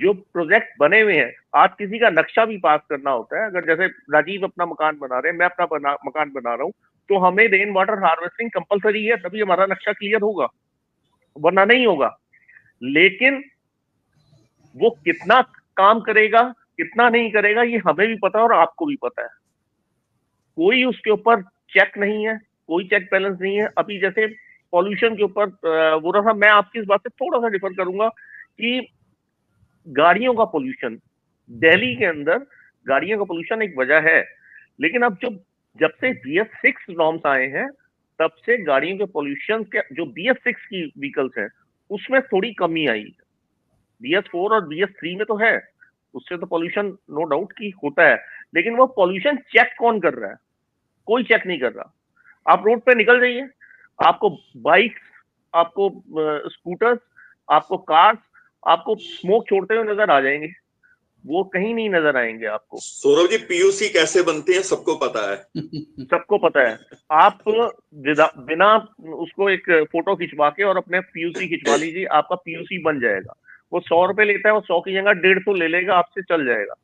जो प्रोजेक्ट बने हुए हैं, आज किसी का नक्शा भी पास करना होता है, अगर जैसे राजीव अपना मकान बना रहे हैं, मैं अपना मकान बना रहा हूं, तो हमें रेन वाटर हार्वेस्टिंग कंपलसरी है, तभी हमारा नक्शा क्लियर होगा, वरना नहीं होगा। लेकिन वो कितना काम करेगा, कितना नहीं करेगा, ये हमें भी पता है और आपको भी पता है। कोई उसके ऊपर चेक नहीं है, कोई चेक बैलेंस नहीं है। अभी जैसे पॉल्यूशन के ऊपर वो रहा, मैं आपकी इस बात से थोड़ा सा डिफर करूंगा कि गाड़ियों का पोल्यूशन, दिल्ली के अंदर गाड़ियों का पोल्यूशन एक वजह है, लेकिन अब जब से BS6 नॉर्म्स आए हैं, तब से गाड़ियों के पोल्यूशन के जो BS6 की व्हीकल्स हैं उसमें थोड़ी कमी आई है। BS4 और BS3 में तो है, उससे तो पोल्यूशन नो डाउट की होता है, लेकिन वो पोल्यूशन चेक कौन कर रहा है? कोई चेक नहीं कर रहा। आप रोड पे निकल जाइए, आपको बाइक्स, आपको स्कूटर्स, आपको कार्स, आपको स्मोक छोड़ते हुए नजर आ जाएंगे, वो कहीं नहीं नजर आएंगे आपको। सौरभ जी, PUC कैसे बनते हैं सबको पता है। सबको पता है। आप बिना उसको एक फोटो खिंचवा के और अपने PUC खिंचवा लीजिए, आपका PUC बन जाएगा। वो 100 रुपए लेता है, वो 100 की जगह 150 ले लेगा, आपसे चल जाएगा।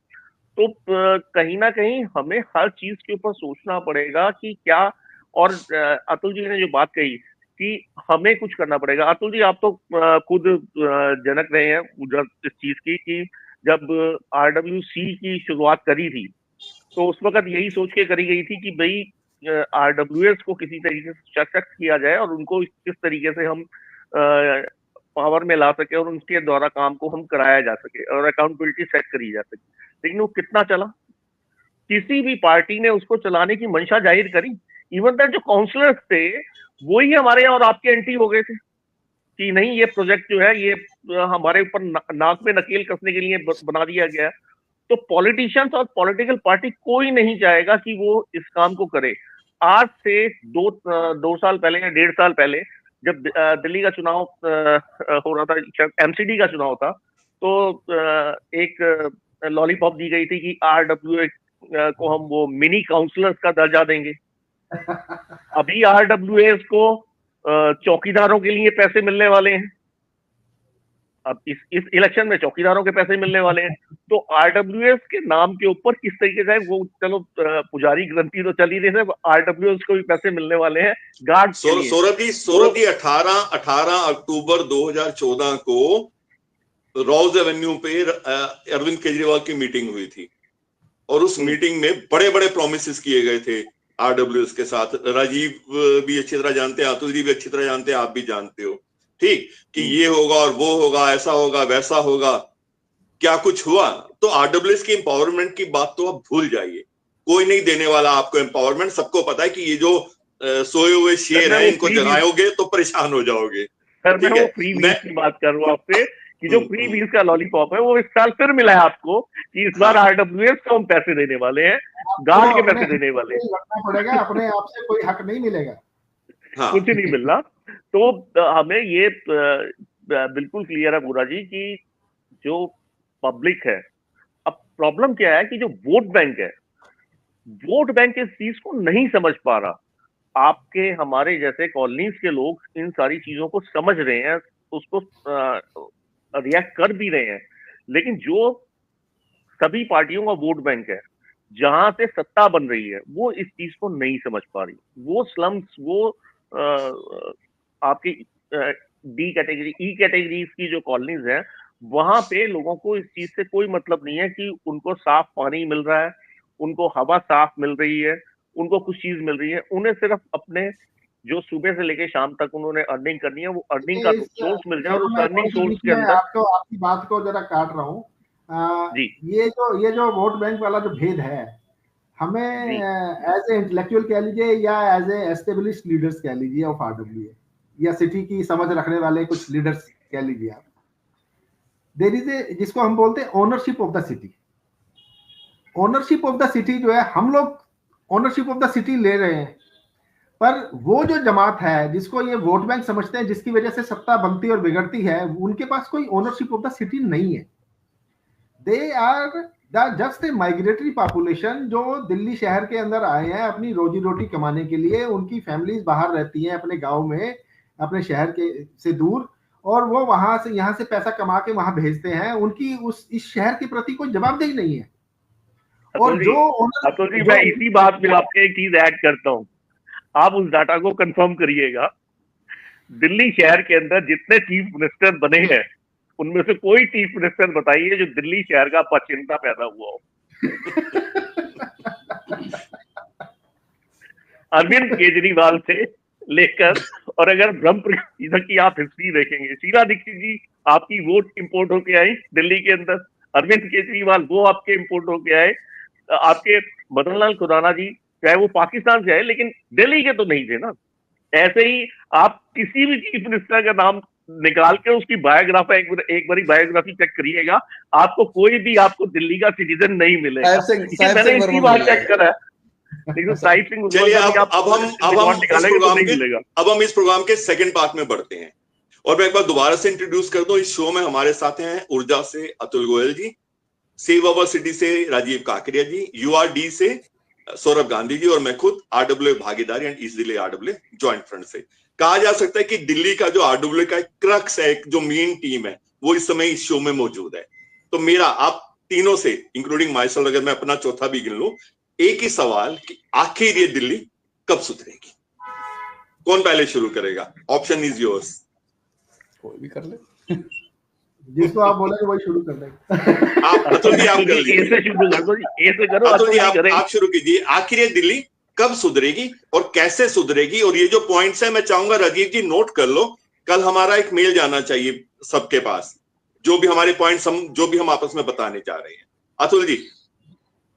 तो कहीं ना कहीं हमें हर चीज के ऊपर सोचना पड़ेगा कि क्या। और अतुल जी ने जो बात कही कि हमें कुछ करना पड़ेगा, अतुल जी आप तो खुद जनक रहे हैं इस चीज की कि जब RWC की शुरुआत करी थी तो उस वक्त यही सोच के करी गई थी कि भाई RWS को किसी तरीके से सशक्त किया जाए और उनको किस तरीके से हम पावर में ला सके और उनके द्वारा काम को हम कराया जा सके और अकाउंटेबिलिटी सेट करी जा सके। लेकिन वो कितना चला? किसी भी पार्टी ने उसको चलाने की मंशा जाहिर करी? इवन दैट जो काउंसलर्स थे वही हमारे और आपके एंटी हो गए थे कि नहीं, ये प्रोजेक्ट जो है ये हमारे ऊपर नाक में नकेल कसने के लिए बना दिया गया। तो पॉलिटिशियंस और पॉलिटिकल पार्टी कोई नहीं चाहेगा कि वो इस काम को करे। आज से दो साल पहले या 1.5 साल पहले जब दिल्ली का चुनाव हो रहा था, MCD का चुनाव था, तो एक लॉलीपॉप दी गई थी कि RWA को हम वो मिनी काउंसलर्स का दर्जा देंगे। अभी RWAs को चौकीदारों के लिए पैसे मिलने वाले हैं। अब इस इलेक्शन में चौकीदारों के पैसे मिलने वाले हैं, तो आरडब्ल्यूएस के नाम के ऊपर किस तरीके से वो, चलो पुजारी ग्रंथी तो चल ही रहे थे, आरडब्ल्यूएस को भी पैसे मिलने वाले हैं गार्ड्स के लिए। सौरभ जी 18 अक्टूबर 2014 को रोज एवेन्यू पे अरविंद केजरीवाल की मीटिंग हुई थी और उस मीटिंग में बड़े बड़े प्रोमिस किए गए थे आरडब्ल्यूएस के साथ। राजीव भी अच्छी तरह जानते हैं, अतुल जी भी अच्छी तरह जानते हैं, आप भी जानते हो, ठीक, कि ये होगा और वो होगा, ऐसा होगा वैसा होगा। क्या कुछ हुआ? तो आरडब्ल्यूएस की एम्पावरमेंट की बात तो आप भूल जाइए, कोई नहीं देने वाला आपको एम्पावरमेंट। सबको पता है कि ये जो सोए हुए शेर हैं, इनको जगाओगे तो परेशान हो जाओगे। सर मैं वो फ्री व्हील्स की बात कर रहा हूँ आपसे, कि जो फ्री व्हील्स का लॉलीपॉप है वो इस साल फिर मिला है आपको, कि इस बार आरडब्ल्यूएस को हम पैसे देने वाले हैं, गार्ड के पैसे देने वाले हैं। लगना पड़ेगा, अपने आप से कोई हक नहीं मिलेगा। हाँ। कुछ नहीं मिल रहा। तो हमें ये बिल्कुल क्लियर है पूरा जी कि जो पब्लिक है, अब प्रॉब्लम क्या है कि जो वोट बैंक है, वोट बैंक इस चीज को नहीं समझ पा रहा। आपके हमारे जैसे कॉलोनीज के लोग इन सारी चीजों को समझ रहे हैं, उसको रिएक्ट कर भी रहे हैं, लेकिन जो सभी पार्टियों का वोट बैंक है, जहां से सत्ता बन रही है, वो इस चीज को नहीं समझ पा रही। वो स्लम्स, वो आपकी डी कैटेगरी, ई कैटेगरीज की जो कॉलोनीज हैं, वहां पे लोगों को इस चीज से कोई मतलब नहीं है कि उनको साफ पानी मिल रहा है, उनको हवा साफ मिल रही है, उनको कुछ चीज मिल रही है। उन्हें सिर्फ अपने जो सुबह से लेके शाम तक उन्होंने अर्निंग करनी है, वो अर्निंग का सोर्स मिल जाए, और उस अर्निंग सोर्स के अंदर आपकी बात को जरा काट रहा हूँ। ये जो वोट बैंक वाला जो भेद है, हमें एज ए इंटेलेक्चुअल कह लीजिए या एज ए एस्टेब्लिश्ड लीडर्स कह लीजिए ऑफ आरडब्ल्यूए, या सिटी की समझ रखने वाले कुछ लीडर्स कह लीजिए आप, देयर इज ए, जिसको हम बोलते हैं ownership of the city. Ownership of the city जो है, हम लोग ओनरशिप ऑफ द सिटी ले रहे हैं, पर वो जो जमात है जिसको ये वोट बैंक समझते हैं, जिसकी वजह से सत्ता बनती और बिगड़ती है, उनके पास कोई ओनरशिप ऑफ द सिटी नहीं है। They are just a migratory population जो दिल्ली शहर के अंदर आए हैं अपनी रोजी रोटी कमाने के लिए। उनकी फैमिलीज बाहर रहती हैं अपने गांव में, अपने शहर के से दूर, और वो वहां से यहाँ से पैसा कमा के वहां भेजते हैं। उनकी इस शहर के प्रति कोई जवाबदेही नहीं है। और जो मैं इसी बात में आपके एक चीज ऐड करता हूँ, आप उस डाटा को कंफर्म करिएगा। दिल्ली शहर के अंदर जितने चीफ मिनिस्टर बने हैं, उनमें से कोई चीफ मिनिस्टर बताइए जो दिल्ली शहर का पचिंता पैदा हुआ हो। अरविंद केजरीवाल से लेकर, और अगर ब्रह्मपुर की आप हिस्ट्री देखेंगे, शीला दीक्षित जी आपकी वोट इंपोर्ट होके आई दिल्ली के अंदर, अरविंद केजरीवाल वो आपके इंपोर्ट होके आए, आपके मदन लाल खुराना जी चाहे वो पाकिस्तान से आए लेकिन दिल्ली के तो नहीं थे ना। ऐसे ही आप किसी भी चीफ मिनिस्टर का नाम निकाल के उसकी बायोग्राफी एक बारी बायोग्राफी चेक करिएगा, आपको कोई भी आपको दिल्ली का सिटीजन नहीं मिलेगा। मैंने इसी बात चेक करा। चलिए अब हम इस प्रोग्राम के सेकंड पार्ट में बढ़ते हैं, और मैं एक बार दोबारा से इंट्रोड्यूस कर दूं। इस शो में हमारे साथ हैं ऊर्जा से अतुल गोयल जी, सेव अवर सिटी से राजीव काकरिया जी, यूआरडी से सौरभ गांधी जी, और मैं खुद RW Bhagidari and east Delhi RW joint front से। कहा जा सकता है कि दिल्ली का जो आरडब्ल्यू का क्रक्स है, जो मेन टीम है, वो इस समय इस शो में मौजूद है। तो मेरा आप तीनों से इंक्लूडिंग माई सेल्फ, अगर मैं अपना चौथा भी गिन लूं, एक ही सवाल कि आखिर ये दिल्ली कब सुधरेगी? कौन पहले शुरू करेगा? Option is yours. कोई भी कर ले, जिसको आप बोलेंगे वही शुरू कर देंगे। आप अतुल जी आप कर लीजिए, आप शुरू कीजिए। आखिर ये दिल्ली कब सुधरेगी और कैसे सुधरेगी? और ये जो पॉइंट्स है, मैं चाहूंगा राजीव जी नोट कर लो, कल हमारा एक मेल जाना चाहिए सबके पास, जो भी हमारे पॉइंट्स जो भी हम आपस में बताने जा रहे हैं। अतुल जी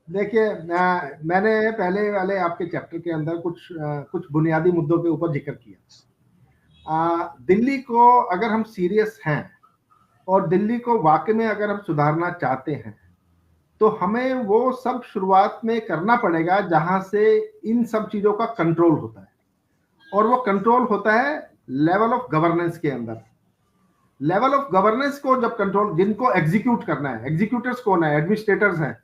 देखिए, मैंने पहले वाले आपके चैप्टर के अंदर कुछ बुनियादी मुद्दों के ऊपर जिक्र किया। दिल्ली को अगर हम सीरियस हैं और दिल्ली को वाकई में अगर हम सुधारना चाहते हैं, तो हमें वो सब शुरुआत में करना पड़ेगा जहां से इन सब चीजों का कंट्रोल होता है, और वो कंट्रोल होता है लेवल ऑफ गवर्नेंस के अंदर। लेवल ऑफ गवर्नेंस को जब कंट्रोल, जिनको एग्जीक्यूट करना है, एग्जीक्यूटर्स कौन है? एडमिनिस्ट्रेटर्स हैं।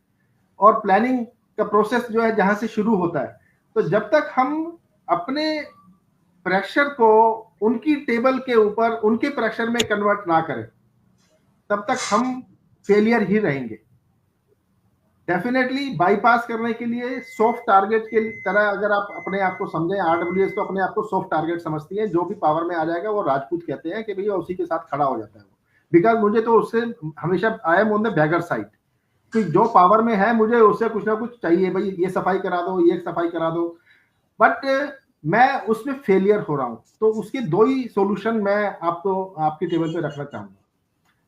और प्लानिंग का प्रोसेस जो है जहां से शुरू होता है। तो जब तक हम अपने प्रेशर को उनकी टेबल के ऊपर उनके प्रेशर में कन्वर्ट ना करें, तब तक हम फेलियर ही रहेंगे। डेफिनेटली बाईपास करने के लिए सॉफ्ट टारगेट के तरह अगर आप अपने आप को समझें, आरडब्ल्यूएस तो अपने आप को सॉफ्ट टारगेट समझती है, जो भी पावर में आ जाएगा वो राजपूत कहते हैं कि भैया उसी के साथ खड़ा हो जाता है वो। बिकॉज मुझे तो उससे हमेशा I am on the bagger side कि जो पावर में है मुझे उससे कुछ ना कुछ चाहिए, भाई ये सफाई करा दो, ये सफाई करा दो, बट मैं उसमें फेलियर हो रहा हूं। तो उसके दो ही सॉल्यूशन मैं आपको आपकी टेबल पे रखना चाहूंगा।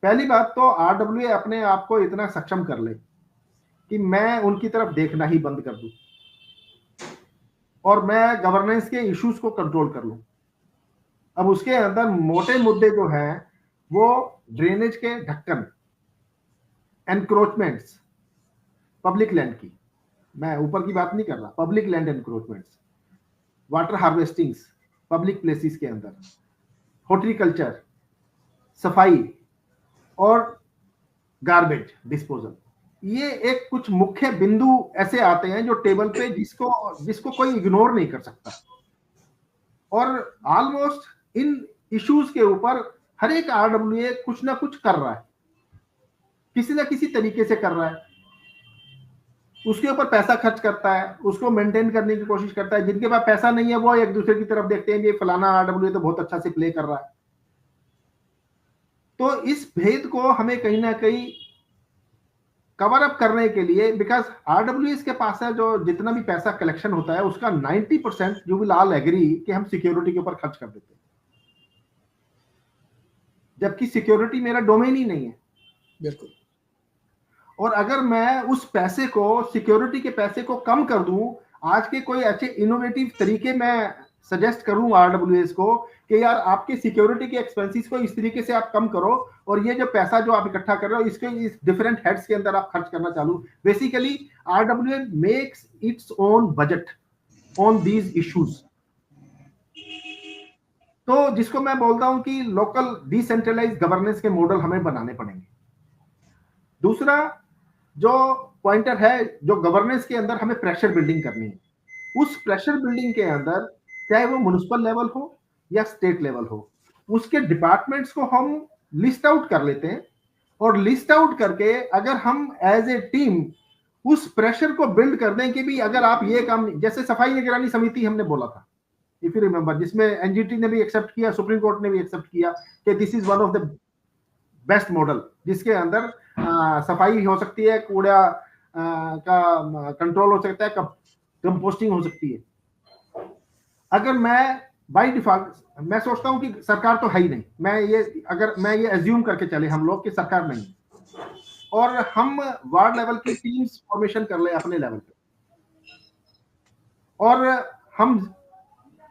पहली बात तो आरडब्ल्यूए अपने आप को इतना सक्षम कर ले कि मैं उनकी तरफ देखना ही बंद कर दूं और मैं गवर्नेंस के इश्यूज को कंट्रोल कर लूं। अब उसके अंदर मोटे मुद्दे जो हैं वो ड्रेनेज के ढक्कन, एनक्रोचमेंट्स, पब्लिक लैंड की, मैं ऊपर की बात नहीं कर रहा, public land encroachments, water harvestings public places के अंदर, हॉर्टिकल्चर, सफाई और गार्बेज डिस्पोजल, ये एक कुछ मुख्य बिंदु ऐसे आते हैं जो टेबल पे जिसको कोई इग्नोर नहीं कर सकता। और ऑलमोस्ट इन इश्यूज के ऊपर हर एक आरडब्ल्यूए कुछ ना कुछ कर रहा है, किसी ना किसी तरीके से कर रहा है, उसके ऊपर पैसा खर्च करता है, उसको मेंटेन करने की कोशिश करता है। जिनके पास पैसा नहीं है वो एक दूसरे की तरफ देखते हैं, ये फलाना आरडब्ल्यूए तो बहुत अच्छा से प्ले कर रहा है। तो इस भेद को हमें कहीं ना कहीं कवर अप करने के लिए, बिकॉज आरडब्ल्यूएस के पास है जो जितना भी पैसा कलेक्शन होता है उसका 90% यू विल ऑल एग्री कि हम सिक्योरिटी के ऊपर खर्च कर देते हैं, जबकि सिक्योरिटी मेरा डोमेन ही नहीं है। बिल्कुल। और अगर मैं उस पैसे को, सिक्योरिटी के पैसे को कम कर दूं, आज के कोई अच्छे इनोवेटिव तरीके मैं सजेस्ट करूं आरडब्ल्यूएस को कि यार आपके सिक्योरिटी के एक्सपेंसेस को इस तरीके से आप कम करो और ये जो पैसा जो आप इकट्ठा कर रहे हो इसके इस डिफरेंट हेड्स के अंदर आप खर्च करना चालू। Basically RWA makes its own budget on these issues. तो जिसको मैं बोलता हूं कि लोकल डिसेंट्रलाइज गवर्नेंस के मॉडल हमें बनाने पड़ेंगे। दूसरा जो पॉइंटर है, जो गवर्नेंस के अंदर हमें प्रेशर बिल्डिंग करनी है, उस प्रेशर बिल्डिंग के अंदर चाहे वो म्युनिसिपल लेवल हो या स्टेट लेवल हो, उसके डिपार्टमेंट्स को हम लिस्ट आउट कर लेते हैं और लिस्ट आउट करके अगर हम एज ए टीम उस प्रेशर को बिल्ड कर दें कि भी अगर आप ये काम, जैसे सफाई निगरानी समिति हमने बोला था इफ यू रिमेंबर, जिसमें एनजीटी ने भी एक्सेप्ट किया, सुप्रीम कोर्ट ने भी एक्सेप्ट किया कि this is one of the best model, जिसके अंदर सफाई हो सकती है, कूड़ा का कंट्रोल हो सकता है, कंपोस्टिंग हो सकती है। अगर मैं बाय डिफॉल्ट मैं सोचता हूं कि सरकार तो है ही नहीं, मैं ये एज्यूम करके चले हम लोग कि सरकार नहीं, और हम वार्ड लेवल की टीम्स फॉर्मेशन कर ले अपने लेवल पे, और हम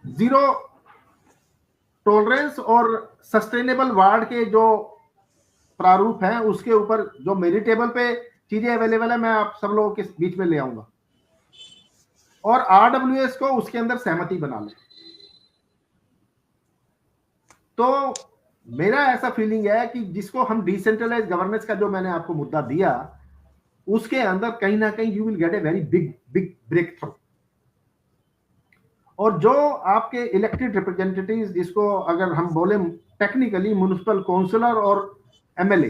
जीरो टॉलरेंस और सस्टेनेबल वार्ड के जो प्रारूप हैं उसके ऊपर जो मेरी टेबल पे चीजें अवेलेबल है मैं आप सब लोगों के बीच में ले आऊंगा और आरडब्ल्यूएस को उसके अंदर सहमति बना ले। तो मेरा ऐसा फीलिंग है कि जिसको हम डिसेंट्रलाइज गवर्नेंस का जो मैंने आपको मुद्दा दिया, उसके अंदर कहीं ना कहीं you will get a very big breakthrough. और जो आपके इलेक्टेड रिप्रेजेंटेटिव्स, जिसको अगर हम बोले टेक्निकली म्युनिसिपल काउंसिलर और एमएलए,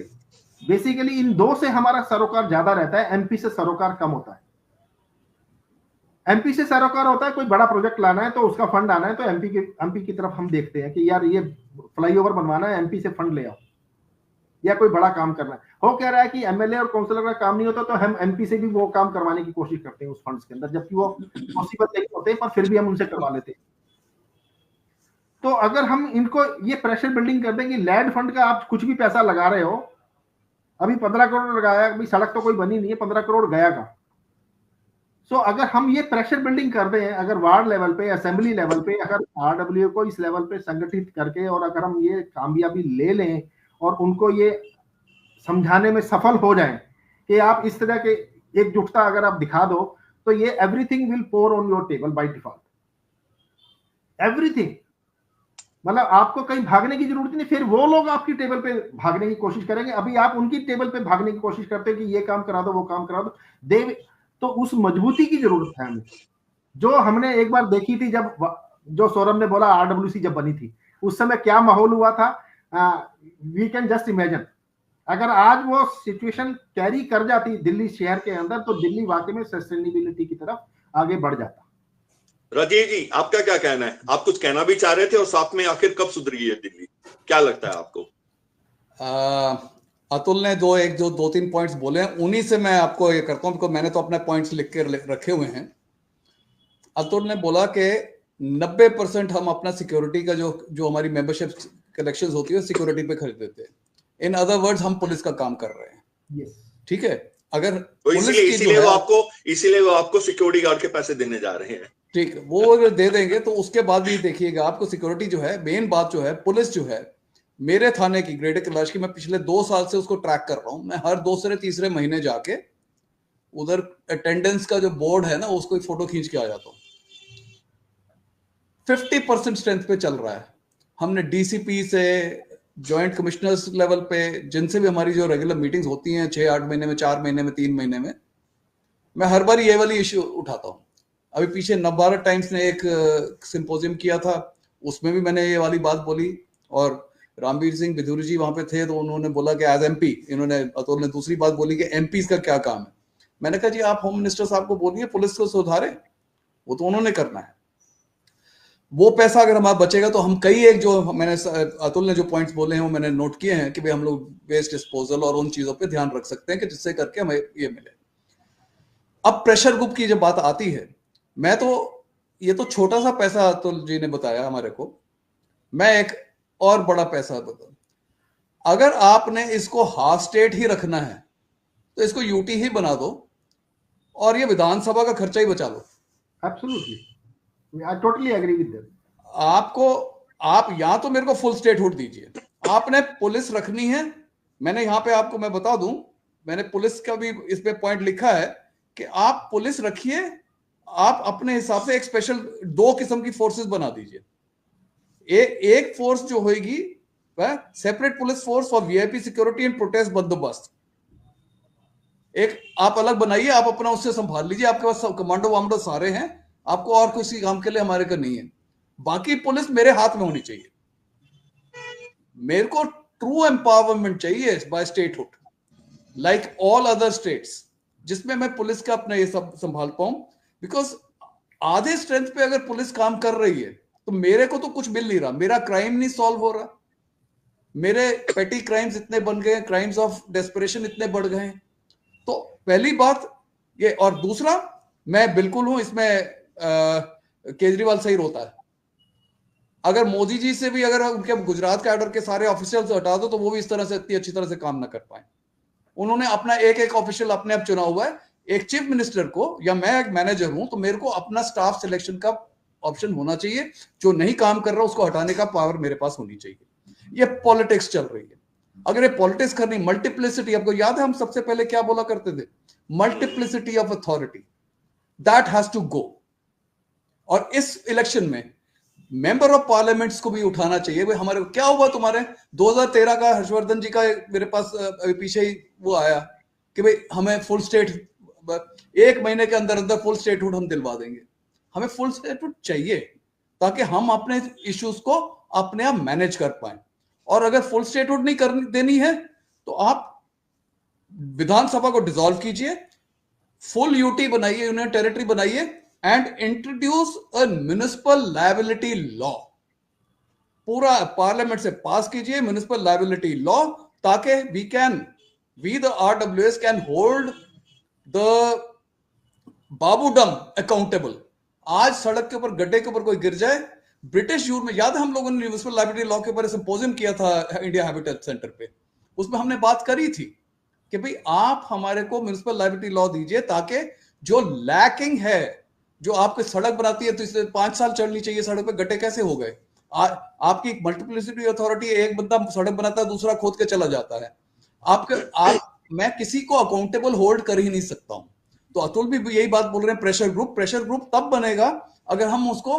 बेसिकली इन दो से हमारा सरोकार ज्यादा रहता है, एमपी से सरोकार कम होता है। एमपी से सरोकार होता है कोई बड़ा प्रोजेक्ट लाना है तो उसका फंड आना है तो एमपी की तरफ हम देखते हैं कि यार ये फ्लाईओवर बनवाना है, एमपी से फंड ले आओ, या कोई बड़ा काम करना है। हो कह रहा है कि एमएलए और काउंसिलर का काम नहीं होता तो हम एमपी से भी वो काम करवाने की कोशिश करते हैं उस फंड्स के अंदर, जबकि वो पॉसिबल नहीं होते पर फिर भी हम उनसे करवा लेते हैं। तो अगर हम इनको ये प्रेशर बिल्डिंग कर दें कि लैंड फंड का आप कुछ भी पैसा लगा रहे हो, अभी 15 करोड़ लगाया, अभी सड़क तो कोई बनी नहीं है, 15 करोड़ गया का। सो अगर हम ये प्रेशर बिल्डिंग कर दें, अगर वार्ड लेवल पे, असेंबली लेवल पे, अगर आरडब्ल्यू को इस लेवल पे संगठित करके और अगर हम ये कामयाबी ले लें और उनको ये समझाने में सफल हो जाएं कि आप इस तरह के एकजुटता अगर आप दिखा दो तो ये everything will pour on your table by default, everything. मतलब आपको कहीं भागने की जरूरत नहीं, फिर वो लोग आपकी टेबल पे भागने की कोशिश करेंगे। अभी आप उनकी टेबल पे भागने की कोशिश करते हैं कि ये काम करा दो, वो काम करा दो, तो उस मजबूती की जरूरत है हमें, जो हमने एक बार देखी थी जब, जो सौरभ ने बोला आरडब्ल्यूसी जब बनी थी, उस समय क्या माहौल हुआ था, वी कैन जस्ट इमेजिन। अगर आज वो सिचुएशन कैरी कर जाती दिल्ली शहर के अंदर, तो दिल्ली वाकई में सस्टेनेबिलिटी की तरफ आगे बढ़ जाता। राजीव जी, आपका क्या कहना है? आप कुछ कहना भी चाह रहे थे, और साथ में आखिर कब सुधरी है दिल्ली, क्या लगता है आपको? अतुल ने जो 2-3 पॉइंट्स बोले हैं, उन्हीं से मैं आपको ये करता हूं, बिकॉज मैंने तो अपने पॉइंट्स लिख के रखे हुए हैं। अतुल ने बोला कि 90% हम अपना सिक्योरिटी का जो हमारी मेंबरशिप कलेक्शंस होती है सिक्योरिटी पे खरीद देते हैं। इन अदर वर्ड्स, हम पुलिस का काम कर रहे हैं। ठीक है, अगर तो इसीलिए वो आपको सिक्योरिटी गार्ड के पैसे देने जा रहे हैं। ठीक है, वो अगर दे देंगे तो उसके बाद भी देखिएगा आपको सिक्योरिटी जो है, मेन बात जो है, पुलिस जो है, मेरे थाने की ग्रेटर कैलाश की, मैं पिछले 2 साल से उसको ट्रैक कर रहा हूं। मैं हर दूसरे-तीसरे महीने जाके उधर अटेंडेंस का जो बोर्ड है ना, उसको एक फोटो खींच के आ जाता हूं। 50% स्ट्रेंथ पे चल रहा है। हमने डीसीपी से जॉइंट कमिश्नर्स लेवल पे, जिनसे भी हमारी जो रेगुलर मीटिंग्स होती हैं 6-8 महीने में, 4 महीने में, 3 महीने में, मैं हर बार ये वाली इश्यू उठाता हूं। अभी पीछे नवभारत टाइम्स ने एक सिंपोजियम किया था, उसमें भी मैंने ये वाली बात बोली, और रामवीर सिंह बिधूरी जी वहां पे थे, तो उन्होंने बोला कि एज एमपी, अतुल ने दूसरी बात बोली कि एमपी का क्या काम है। मैंने कहा जी आप होम मिनिस्टर साहब को बोलिए पुलिस को सुधारे, वो तो उन्होंने करना है। वो पैसा अगर हमारा बचेगा तो हम कई एक जो मैंने अतुल ने जो पॉइंट्स बोले हैं वो मैंने नोट किए हैं कि भाई हम लोग वेस्ट डिस्पोजल और उन चीजों पे ध्यान रख सकते हैं कि जिससे करके हमें ये मिले। अब प्रेशर ग्रुप की जब बात आती है, ये तो छोटा सा पैसा अतुल जी ने बताया हमारे को, मैं एक और बड़ा पैसा बताऊं। अगर आपने इसको हाफ स्टेट ही रखना है तो इसको यूटी ही बना दो और ये विधानसभा का खर्चा ही बचा लो। Absolutely, I totally agree with that. आप या तो मेरे को फुल स्टेटहुड दीजिए, आपने पुलिस रखनी है, मैंने यहां पे आपको मैं बता दूं, मैंने पुलिस का भी इस पे पॉइंट लिखा है कि आप पुलिस रखिए, आप अपने हिसाब से एक स्पेशल 2 किस्म की फोर्सेस बना दीजिए। एक फोर्स जो होगी वह separate police force for VIP security and protest बंदोबस्त, एक आप अलग बनाइए, आप अपना उससे संभाल लीजिए, आपके पास कमांडो वामांडो सारे हैं, आपको और किसी काम के लिए हमारे का नहीं है। बाकी पुलिस मेरे हाथ में होनी चाहिए, मेरे को ट्रू एम्पावरमेंट चाहिए by statehood like all other states, जिसमें मैं पुलिस का अपना ये सब संभाल पाऊं। बिकॉज आधे स्ट्रेंथ पे अगर पुलिस काम कर रही है तो मेरे को तो कुछ मिल नहीं रहा, मेरा क्राइम नहीं सॉल्व हो रहा, मेरे पेटी क्राइम्स इतने बन गए, क्राइम्स ऑफ डेस्परेशन इतने बढ़ गए। तो पहली बात ये, और दूसरा मैं बिल्कुल हूं इसमें, केजरीवाल सही रोता है। अगर मोदी जी से भी अगर उनके गुजरात कैडर के सारे ऑफिशियल्स हटा दो तो वो भी इस तरह से इतनी अच्छी तरह से काम ना कर पाए। उन्होंने अपना एक ऑफिशियल अपने आप चुना हुआ है। एक चीफ मिनिस्टर को, या मैं एक मैनेजर हूं तो मेरे को अपना स्टाफ सिलेक्शन का ऑप्शन होना चाहिए, जो नहीं काम कर रहा उसको हटाने का पावर मेरे पास होनी चाहिए। ये पॉलिटिक्स चल रही है। अगर ये पॉलिटिक्स करनी, मल्टीप्लिसिटी, आपको याद है हम सबसे पहले क्या बोला करते थे, multiplicity of authority, that has to go. और इस इलेक्शन में मेंबर ऑफ पार्लियामेंट्स को भी उठाना चाहिए। भाई हमारे क्या हुआ, तुम्हारे 2013 का हर्षवर्धन जी का मेरे पास पीछे ही वो आया कि भाई हमें फुल स्टेट, 1 महीने के अंदर अंदर फुल स्टेटहुड हम दिलवा देंगे। हमें फुल स्टेटहुड चाहिए ताकि हम अपने इश्यूज को अपने आप मैनेज कर पाए। और अगर फुल स्टेटहुड नहीं करनी देनी है तो आप विधानसभा को डिसॉल्व कीजिए, फुल यूटी बनाइए, यूनियन टेरिटरी बनाइए, and introduce a municipal liability law. पूरा पार्लियामेंट से पास कीजिए म्युनिसिपल लायबिलिटी लॉ, ताकि वी द आरडब्ल्यूएस can hold the babudom accountable. आज सड़क के ऊपर गड्ढे के ऊपर कोई गिर जाए, ब्रिटिश यूज में याद है हम लोगों ने म्युनिसिपल लायबिलिटी लॉ के ऊपर सिंपोजियम किया था इंडिया हैबिटेट सेंटर पे, उसमें हमने बात करी थी कि भाई आप हमारे को म्युनिसिपल लायबिलिटी लॉ दीजिए ताकि जो लैकिंग है, जो आपकी सड़क बनाती है तो इसे 5 साल चलनी चाहिए सड़क पे, गड्ढे कैसे हो गए? आपकी मल्टीप्लिसिटी अथॉरिटी, एक बंदा सड़क बनाता है दूसरा खोद के चला जाता है। मैं किसी को अकाउंटेबल होल्ड कर ही नहीं सकता हूं। तो अतुल भी यही बात बोल रहे हैं, प्रेशर ग्रुप तब बनेगा अगर हम उसको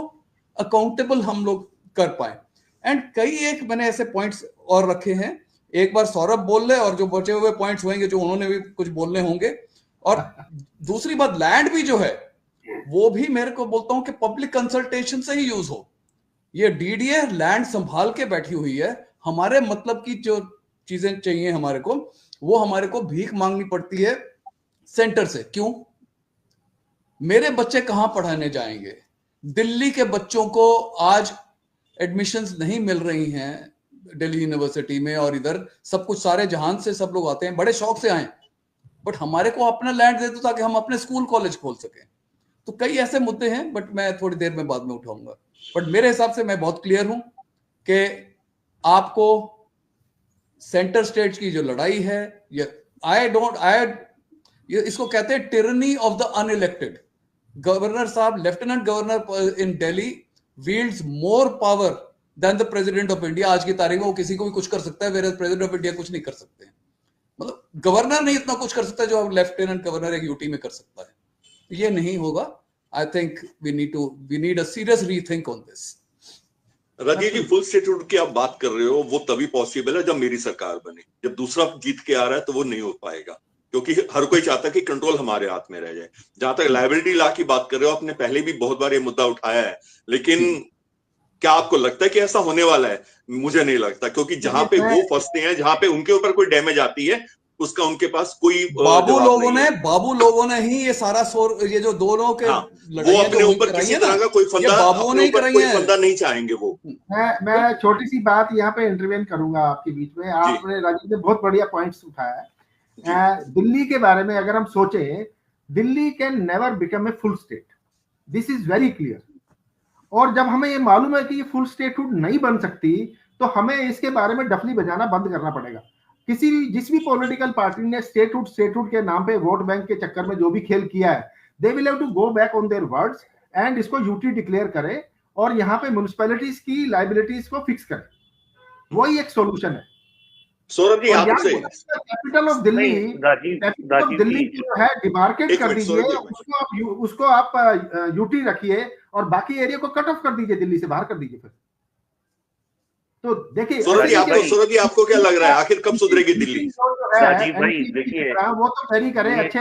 अकाउंटेबल हम लोग कर पाए। एंड कई एक मैंने ऐसे पॉइंट्स और रखे हैं, एक बार सौरभ बोल ले और जो बचे हुए पॉइंट्स होंगे जो उन्होंने भी कुछ बोलने होंगे। और दूसरी बात, लैंड भी जो है वो भी मेरे को बोलता हूं कि पब्लिक कंसल्टेशन से ही यूज हो। ये डीडीए लैंड संभाल के बैठी हुई है, हमारे मतलब की जो चीजें चाहिए हमारे को, वो हमारे को भीख मांगनी पड़ती है सेंटर से। क्यों? मेरे बच्चे कहां पढ़ाने जाएंगे? दिल्ली के बच्चों को आज एडमिशंस नहीं मिल रही हैं दिल्ली यूनिवर्सिटी में, और इधर सब कुछ सारे जहान से सब लोग आते हैं, बड़े शौक से आए, बट हमारे को अपना लैंड दे दो ताकि हम अपने स्कूल कॉलेज खोल सकें। तो कई ऐसे मुद्दे हैं, बट मैं थोड़ी देर में बाद में उठाऊंगा। बट मेरे हिसाब से मैं बहुत क्लियर हूं कि आपको सेंटर स्टेट की जो लड़ाई है, ये इसको कहते हैं tyranny of the unelected. Governor साहब, lieutenant governor in Delhi wields more power than the president of India। आज की तारीख में वो किसी को भी कुछ कर सकता है, whereas president of India कुछ नहीं कर सकते हैं। मतलब गवर्नर नहीं इतना कुछ कर सकता जो लेफ्टिनेंट गवर्नर एक यूटी में कर सकता है। ये नहीं होगा। I think we need a serious rethink on this. Rajiv ji, full statehood की आप बात कर रहे हो, वो तभी पॉसिबल है जब मेरी सरकार बने। जब दूसरा जीत के आ रहा है तो वो नहीं हो पाएगा, क्योंकि हर कोई चाहता है कि कंट्रोल हमारे हाथ में रह जाए। जहां तक लायबिलिटी लॉ की बात कर रहे हो, आपने पहले भी बहुत बार ये मुद्दा उठाया है, लेकिन क्या आपको लगता है कि ऐसा होने वाला है? मुझे नहीं लगता, क्योंकि जहां पे वो फंसते हैं, जहां पे उनके ऊपर कोई डैमेज आती है, उसका उनके पास कोई बाबू लोगों ने ही ये सारा ये जो दोनों के वो अपने ऊपर किसी तरह का कोई फंदा नहीं चाहेंगे वो। मैं छोटी सी बात यहाँ पे इंटरवेन करूंगा आपके बीच में। आपने राजीव ने बहुत बढ़िया पॉइंट्स उठाया है। दिल्ली के बारे में अगर हम सोचें, Delhi can never become a full state, this is very clear. और जब हमें ये मालूम है कि ये फुल स्टेटहुड नहीं बन सकती, तो हमें इसके बारे में डफली बजाना बंद करना पड़ेगा। जिस भी पॉलिटिकल पार्टी ने स्टेटहुड के नाम पे वोट बैंक के चक्कर में जो भी खेल किया है, they will have to go back on their words and इसको यूटी डिक्लेयर करें और यहाँ पे म्युनिसिपैलिटीज की लाइबिलिटीज को फिक्स करें। वही एक सोल्यूशन है। सौरभ जी, आपसे कैपिटल ऑफ दिल्ली जो है डिमार्केट कर दीजिए, उसको आप यूटी रखिए और बाकी एरिया को कट ऑफ कर दीजिए, दिल्ली से बाहर कर दीजिए। फिर तो देखिए सौरभ जी, आपको क्या लग रहा है, आखिर कब सुधरेगी दिल्ली? राजीव भाई देखिए, वो तो फेरी करे अच्छे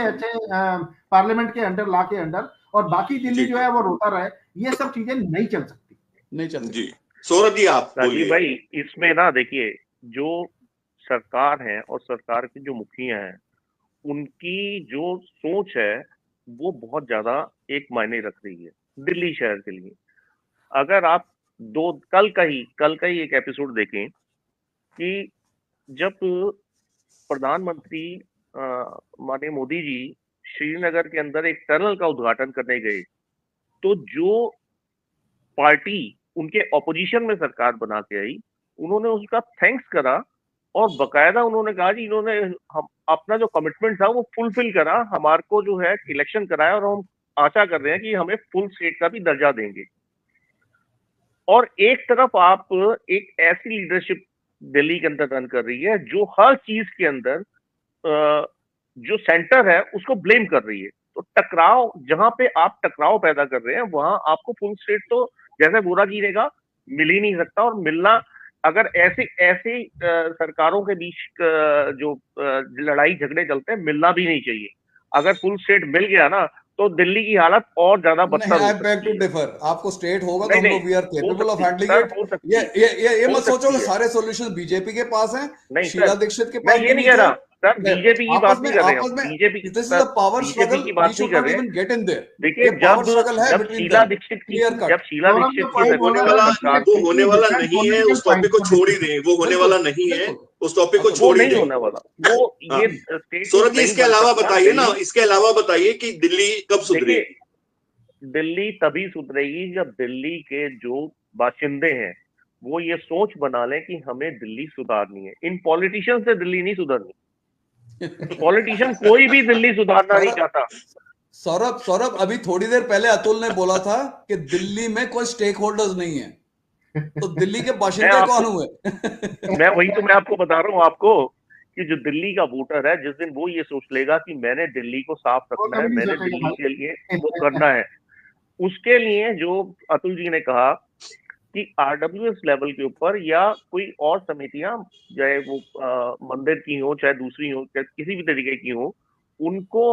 पार्लियामेंट के अंडर, लॉ के अंडर, और बाकी दिल्ली जो है वो रोता रहे। ये सब चीजें नहीं चल सकती। जी सौरभ जी, आप राजीव भाई, इसमें ना देखिए, जो सरकार है और सरकार के जो मुखिया हैं, उनकी जो सोच है वो बहुत ज्यादा एक मायने रख रही है दिल्ली शहर के लिए। अगर आप कल का ही एक एपिसोड देखें कि जब प्रधानमंत्री माननीय मोदी जी श्रीनगर के अंदर एक टनल का उद्घाटन करने गए, तो जो पार्टी उनके ऑपोजिशन में सरकार बना के आई, उन्होंने उसका थैंक्स करा और बकायदा उन्होंने कहा जी इन्होंने हम अपना जो कमिटमेंट था वो फुलफिल करा, हमारे को जो है इलेक्शन कराया और हम आशा कर रहे हैं कि हमें फुल स्टेट का भी दर्जा देंगे। और एक तरफ आप एक ऐसी लीडरशिप दिल्ली के अंदर रन कर रही है जो हर चीज के अंदर जो सेंटर है उसको ब्लेम कर रही है। तो टकराव, जहां पे आप टकराव पैदा कर रहे हैं, वहां आपको फुल स्टेट तो जैसे बोरा जी ने कहा मिल ही नहीं सकता। और मिलना, अगर ऐसे सरकारों के बीच जो लड़ाई झगड़े चलते हैं, मिलना भी नहीं चाहिए। अगर फुल स्टेट मिल गया ना तो दिल्ली की हालत और ज्यादा बदतर हो सकती है। आपको स्टेट होगा तो हम लोग we are capable of handling it. ये मत सोचो कि सारे सॉल्यूशन बीजेपी के पास हैं, शीला दीक्षित के पास। ये नहीं कह रहा सर, बीजेपी की बात नहीं कर रहे हैं। BJP this is a power struggle, की बात नहीं कर रहे हैं। Get in their. देखिए, जब शीला दीक्षित की वो होने वाला नहीं है, उस टॉपिक को छोड़ ही दें। वो होने वाला नहीं है, उस टॉपिक को छोड़ ही दें। होने वाला वो ये सूरज जी, इसके अलावा बताइए ना, इसके अलावा बताइए कि दिल्ली कब सुधरेगी? दिल्ली तभी सुधरेगी जब दिल्ली के जो बाशिंदे हैं वो ये सोच बना लें कि हमें दिल्ली सुधारनी है। इन पॉलिटिशियन से दिल्ली नहीं सुधरनी। पॉलिटिशियन कोई भी दिल्ली सुधारना नहीं चाहता। सौरभ, अभी थोड़ी देर पहले अतुल ने बोला था कि दिल्ली में कोई स्टेक होल्डर्स नहीं है, तो दिल्ली के बाशिंदे कौन हुए? मैं आपको बता रहा हूँ आपको कि जो दिल्ली का वोटर है, जिस दिन वो ये सोच लेगा कि मैंने दिल्ली को साफ रखना है, मैंने दिल्ली के लिए वो करना है, उसके लिए जो अतुल जी ने कहा कि आरडब्ल्यूएस लेवल के ऊपर या कोई और समितियां, चाहे वो मंदिर की हो, चाहे दूसरी हो, चाहे किसी भी तरीके की हो, उनको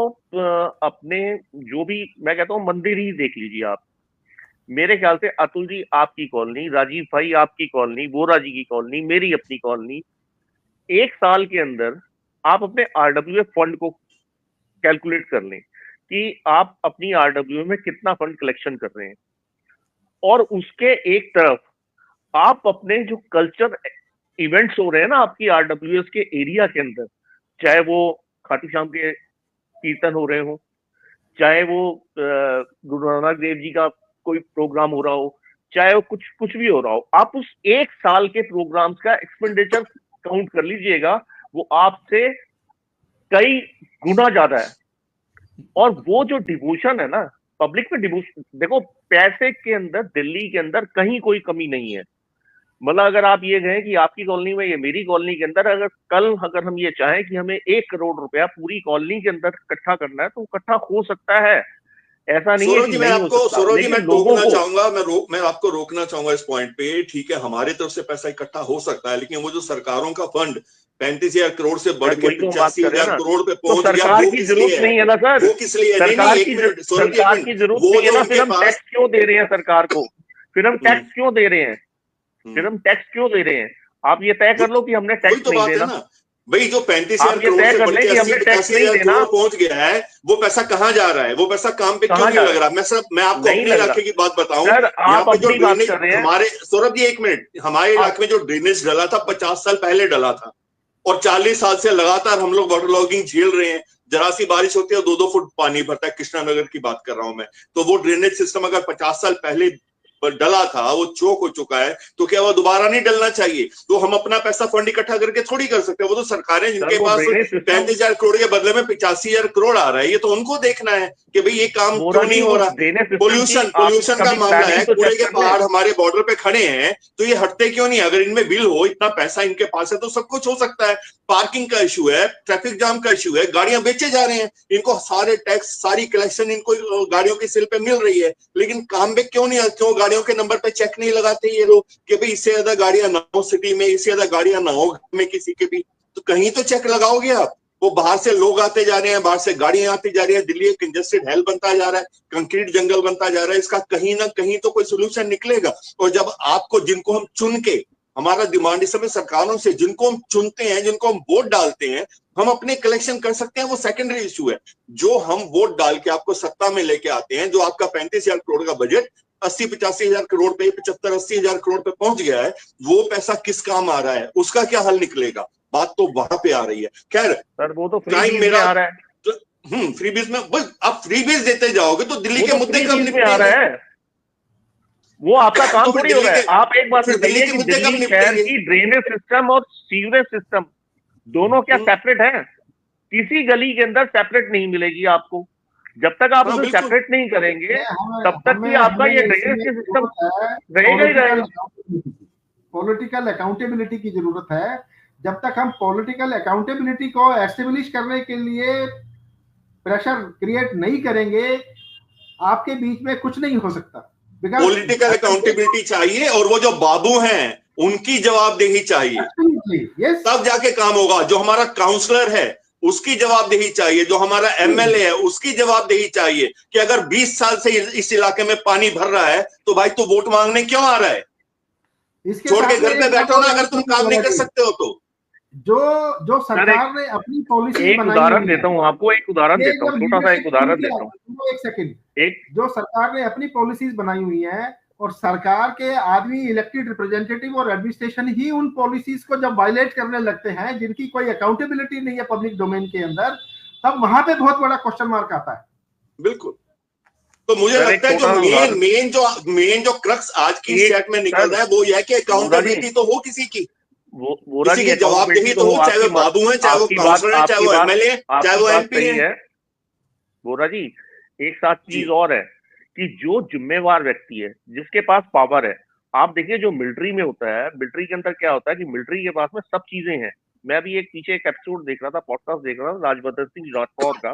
अपने जो भी, मैं कहता हूँ मंदिर ही देख लीजिए आप। मेरे ख्याल से अतुल जी आपकी कॉलोनी, राजीव भाई आपकी कॉलोनी, बोरा जी की कॉलोनी, मेरी अपनी कॉलोनी, एक साल के अंदर आप अपने आरडब्ल्यूए फंड को कैलकुलेट कर लें कि आप अपनी आरडब्ल्यूए में कितना फंड कलेक्शन कर रहे हैं, और उसके एक तरफ आप अपने जो कल्चर इवेंट्स हो रहे हैं ना आपकी आरडब्ल्यूएस के एरिया के अंदर, चाहे वो खाटू श्याम के कीर्तन हो रहे हो, चाहे वो गुरु नानक देव जी का कोई प्रोग्राम हो रहा हो, चाहे वो कुछ भी हो रहा हो, आप उस एक साल के प्रोग्राम्स का एक्सपेंडिचर काउंट कर लीजिएगा, वो आपसे कई गुना ज्यादा है। और वो जो डिवोशन है ना पब्लिक में, डिवोशन देखो, पैसे के अंदर दिल्ली के अंदर कहीं कोई कमी नहीं है। मतलब अगर आप ये कहें कि आपकी कॉलोनी में, ये मेरी कॉलोनी के अंदर, अगर हम ये चाहें कि हमें 1 करोड़ रुपया पूरी कॉलोनी के अंदर इकट्ठा करना है, तो इकट्ठा हो सकता है, ऐसा नहीं है कि नहीं हो सकता। सौरभ जी, मैं लोगों को चाहूंगा, मैं आपको रोकना चाहूंगा इस पॉइंट पे। ठीक है, हमारे तरफ से पैसा इकट्ठा हो सकता है, लेकिन वो जो सरकारों का फंड 35,000 करोड़ से बढ़ के 85,000 करोड़ पे पहुंच गया, सरकार की जरूरत नहीं है ना सर, वो किस लिए? सरकार की जरूरत नहीं है ना। फिर हम टैक्स क्यों दे रहे हैं सरकार को? फिर हम टैक्स क्यों दे रहे हैं? आप ये तय कर लो कि हमने टैक्स नहीं देना। भाई, जो 35,000 करोड़ से बढ़ के 80-85,000 करोड़ पहुंच गया है, वो पैसा कहाँ जा रहा है? वो पैसा काम पे क्यों नहीं लग रहा? मैं आपको अपने इलाके की बात बताऊं, यहाँ पे जो ड्रेनेज हमारे, सौरभ जी एक मिनट, हमारे इलाके में जो ड्रेनेज डला था 50 साल पहले डला था, और 40 साल से लगातार हम लोग वाटर लॉगिंग झेल रहे हैं। जरा सी बारिश होती है 2-2 फुट पानी भरता है। कृष्णानगर की बात कर रहा हूं मैं। तो वो ड्रेनेज सिस्टम अगर 50 साल पहले डला था, वो चौक हो चुका है, तो क्या वो दोबारा नहीं डलना चाहिए? तो हम अपना पैसा फंड इकट्ठा करके थोड़ी कर सकते हैं। वो तो सरकारें जिनके पास 35,000 करोड़ के बदले में 85,000 करोड़ आ रहा है, ये तो उनको देखना है कि भाई ये काम क्यों नहीं हो रहा। पोल्यूशन का मामला है, कूड़े के पहाड़ हमारे बॉर्डर पे खड़े हैं, तो ये हटते क्यों नहीं? अगर इनमें बिल हो, इतना पैसा इनके पास है, तो सब कुछ हो सकता है। पार्किंग का इशू है, ट्रैफिक जाम का इशू है, गाड़ियां बेचे जा रहे हैं, इनको सारे टैक्स, सारी कलेक्शन इनको गाड़ियों की सेल पे मिल रही है, लेकिन काम पे क्यों नहीं? क्यों गाड़ियों के नंबर पे चेक नहीं लगाते ये लोग कि भाई इससे ज्यादा गाड़ियां ना हो सिटी में, इससे ज्यादा गाड़ियां ना हो में किसी के भी? तो कहीं तो चेक लगाओगे आप। वो बाहर से लोग आते जा रहे हैं, बाहर से गाड़ियां आती जा रही है, दिल्ली एक कंजेस्टेड हेल बनता जा रहा है, कंक्रीट जंगल बनता जा रहा है। इसका कहीं ना कहीं तो कोई सोल्यूशन निकलेगा। और जब आपको, जिनको हम चुन के, हमारा डिमांड इस समय सरकारों से, जिनको हम चुनते हैं, जिनको हम वोट डालते हैं, हम अपने कलेक्शन कर सकते हैं, वो सेकेंडरी इशू है। जो हम वोट डाल के आपको सत्ता में लेके आते हैं, जो आपका 35,000 करोड़ का बजट 80-85,000 करोड़ पे, 75-80,000 करोड़ पे पहुंच गया है, वो पैसा किस काम आ रहा है? उसका क्या हल निकलेगा? बात तो वहां पे आ रही है। खैर सर, वो तो टाइम मेरा आ रहा है। फ्रीबीज में आप फ्रीबीज देते जाओगे तो दिल्ली के मुद्दे कब निपटेंगे? आ रहा है, वो आपका काम थोड़ी हो रहा है। आप एक बात बताइए कि दिल्ली शहर की ड्रेनेज सिस्टम और सीवरेज सिस्टम दोनों क्या सेपरेट है? किसी गली के अंदर सेपरेट नहीं मिलेगी आपको। जब तक आप उसे सेपरेट नहीं करेंगे, तब तक भी आपका ये ड्रेनेज सिस्टम रहेगा ही रहेगा। पॉलिटिकल अकाउंटेबिलिटी की जरूरत है। जब तक हम पॉलिटिकल अकाउंटेबिलिटी को एस्टेब्लिश करने के लिए प्रेशर क्रिएट नहीं करेंगे, आपके बीच में कुछ नहीं हो सकता। पॉलिटिकल अकाउंटेबिलिटी चाहिए, और वो जो बाबू हैं उनकी जवाबदेही चाहिए, तब जाके काम होगा। जो हमारा काउंसलर है उसकी जवाबदेही चाहिए, जो हमारा एमएलए है उसकी जवाबदेही चाहिए कि अगर 20 साल से इस इलाके में पानी भर रहा है, तो भाई तू वोट मांगने क्यों आ रहा है? छोड़ के घर पे बैठो ना, अगर तुम काम नहीं कर सकते हो तो। जो सरकार ने अपनी पॉलिसी एक उदाहरण देता हूं आपको, एक उदाहरण देता हूं, छोटा सा एक उदाहरण देता हूं। एक सेकंड। जो सरकार ने अपनी पॉलिसीज बनाई हुई है, और सरकार के आदमी, इलेक्टेड रिप्रेजेंटेटिव और एडमिनिस्ट्रेशन ही उन पॉलिसीज को जब वायलेट करने लगते हैं, जिनकी कोई अकाउंटेबिलिटी नहीं है पब्लिक डोमेन के अंदर, तब वहां पे बहुत बड़ा क्वेश्चन मार्क आता है। बिल्कुल। तो मुझे लगता है जो मेन जो क्रक्स आज की सेट में निकल रहा है, वो यह है कि अकाउंटेबिलिटी तो हो किसी की, किसी की जवाबदेही तो हो, चाहे वो बाबू है, चाहे वो काउंसलर है, चाहे वो एमएलए, चाहे वो एमपी है। बोरा जी, एक साथ चीज और है कि जो जिम्मेवार व्यक्ति है, जिसके पास पावर है, आप देखिए जो मिलिट्री में होता है, मिलिट्री के अंदर क्या होता है कि मिलिट्री के पास में सब चीजें हैं। मैं भी एक पीछे एक एपिसोड देख रहा था, पॉडकास्ट देख रहा था राजभद्र सिंह राठौर का,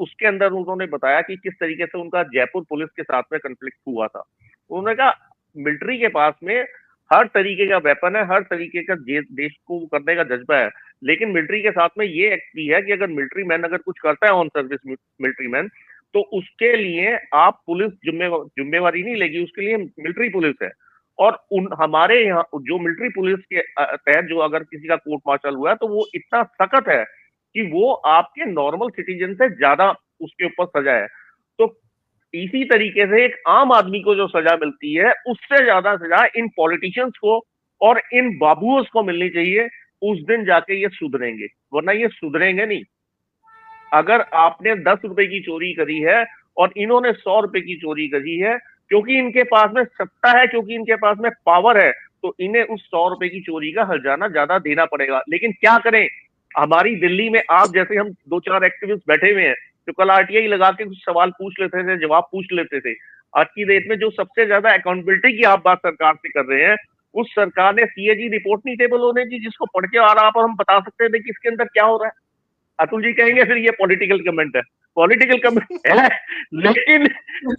उसके अंदर उन्होंने बताया कि किस तरीके से उनका जयपुर पुलिस के साथ में कॉन्फ्लिक्ट हुआ था। उन्होंने कहा मिलिट्री के पास में हर तरीके का वेपन है, हर तरीके का देश को करने का जज्बा है, लेकिन मिलिट्री के साथ में ये एक्ट भी है कि अगर मिलिट्री मैन अगर कुछ करता है ऑन सर्विस मिलिट्री मैन, तो उसके लिए आप पुलिस जिम्मेवारी नहीं लेगी, उसके लिए मिलिट्री पुलिस है। और हमारे यहाँ जो मिलिट्री पुलिस के तहत जो अगर किसी का कोर्ट मार्शल हुआ है तो वो इतना सख्त है कि वो आपके नॉर्मल सिटीजन से ज्यादा उसके ऊपर सजा है। तो इसी तरीके से एक आम आदमी को जो सजा मिलती है उससे ज्यादा सजा इन पॉलिटिशियंस को और इन बाबुओं को मिलनी चाहिए। उस दिन जाके ये सुधरेंगे, वरना ये सुधरेंगे नहीं। अगर आपने 10 रुपए की चोरी करी है और इन्होंने 100 रुपए की चोरी करी है, क्योंकि इनके पास में सत्ता है, क्योंकि इनके पास में पावर है, तो इन्हें उस 100 रुपए की चोरी का हर्जाना ज्यादा देना पड़ेगा। लेकिन क्या करें, हमारी दिल्ली में आप जैसे हम 2-4 एक्टिविस्ट बैठे हुए हैं जो कल आरटीआई लगा के कुछ सवाल पूछ लेते थे, जवाब पूछ लेते थे। आज की डेट में जो सबसे ज्यादा अकाउंटेबिलिटी की आप बात सरकार से कर रहे हैं, उस सरकार ने सीएजी रिपोर्ट नहीं टेबल होने की, जिसको पढ़ के आ रहा आप और हम बता सकते थे कि इसके अंदर क्या हो रहा है। अतुल जी कहेंगे फिर ये पॉलिटिकल कमेंट है, पॉलिटिकल कमेंट है, लेकिन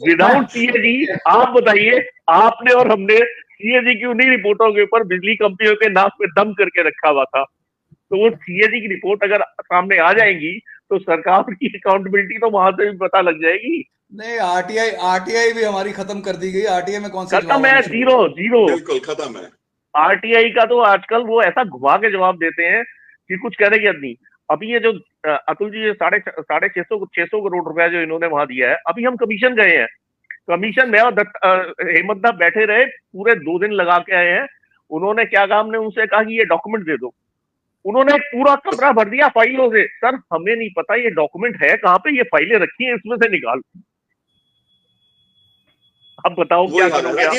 विदाउट सीएजी आप बताइए, आपने और हमने सीएजी की उन्हीं रिपोर्टों के ऊपर बिजली कंपनियों के नाक पे दम करके रखा हुआ था। तो वो सीएजी की रिपोर्ट अगर सामने आ जाएंगी तो सरकार की अकाउंटेबिलिटी तो वहां से भी पता लग जाएगी। नहीं, आरटीआई भी हमारी खत्म कर दी गई। आरटीआई में कौन सा खत्म है, जीरो। बिल्कुल खत्म है। आरटीआई का तो आजकल वो ऐसा घुमा के जवाब देते हैं कि कुछ कहने की हद नहीं। अभी ये जो अतुल जी 650 करोड़ रुपया जो इन्होंने वहां दिया है, अभी हम कमीशन गए हैं, कमीशन में और हेमंत दा बैठे रहे, पूरे 2 दिन लगा के आए हैं। उन्होंने क्या कहा, हमने उनसे कहा कि ये डॉक्यूमेंट दे दो, उन्होंने पूरा कमरा भर दिया फाइलों से। सर हमें नहीं पता ये डॉक्यूमेंट है कहाँ पे, ये फाइलें रखी हैं इसमें से निकाल, अब बताओ क्या करोगे आप?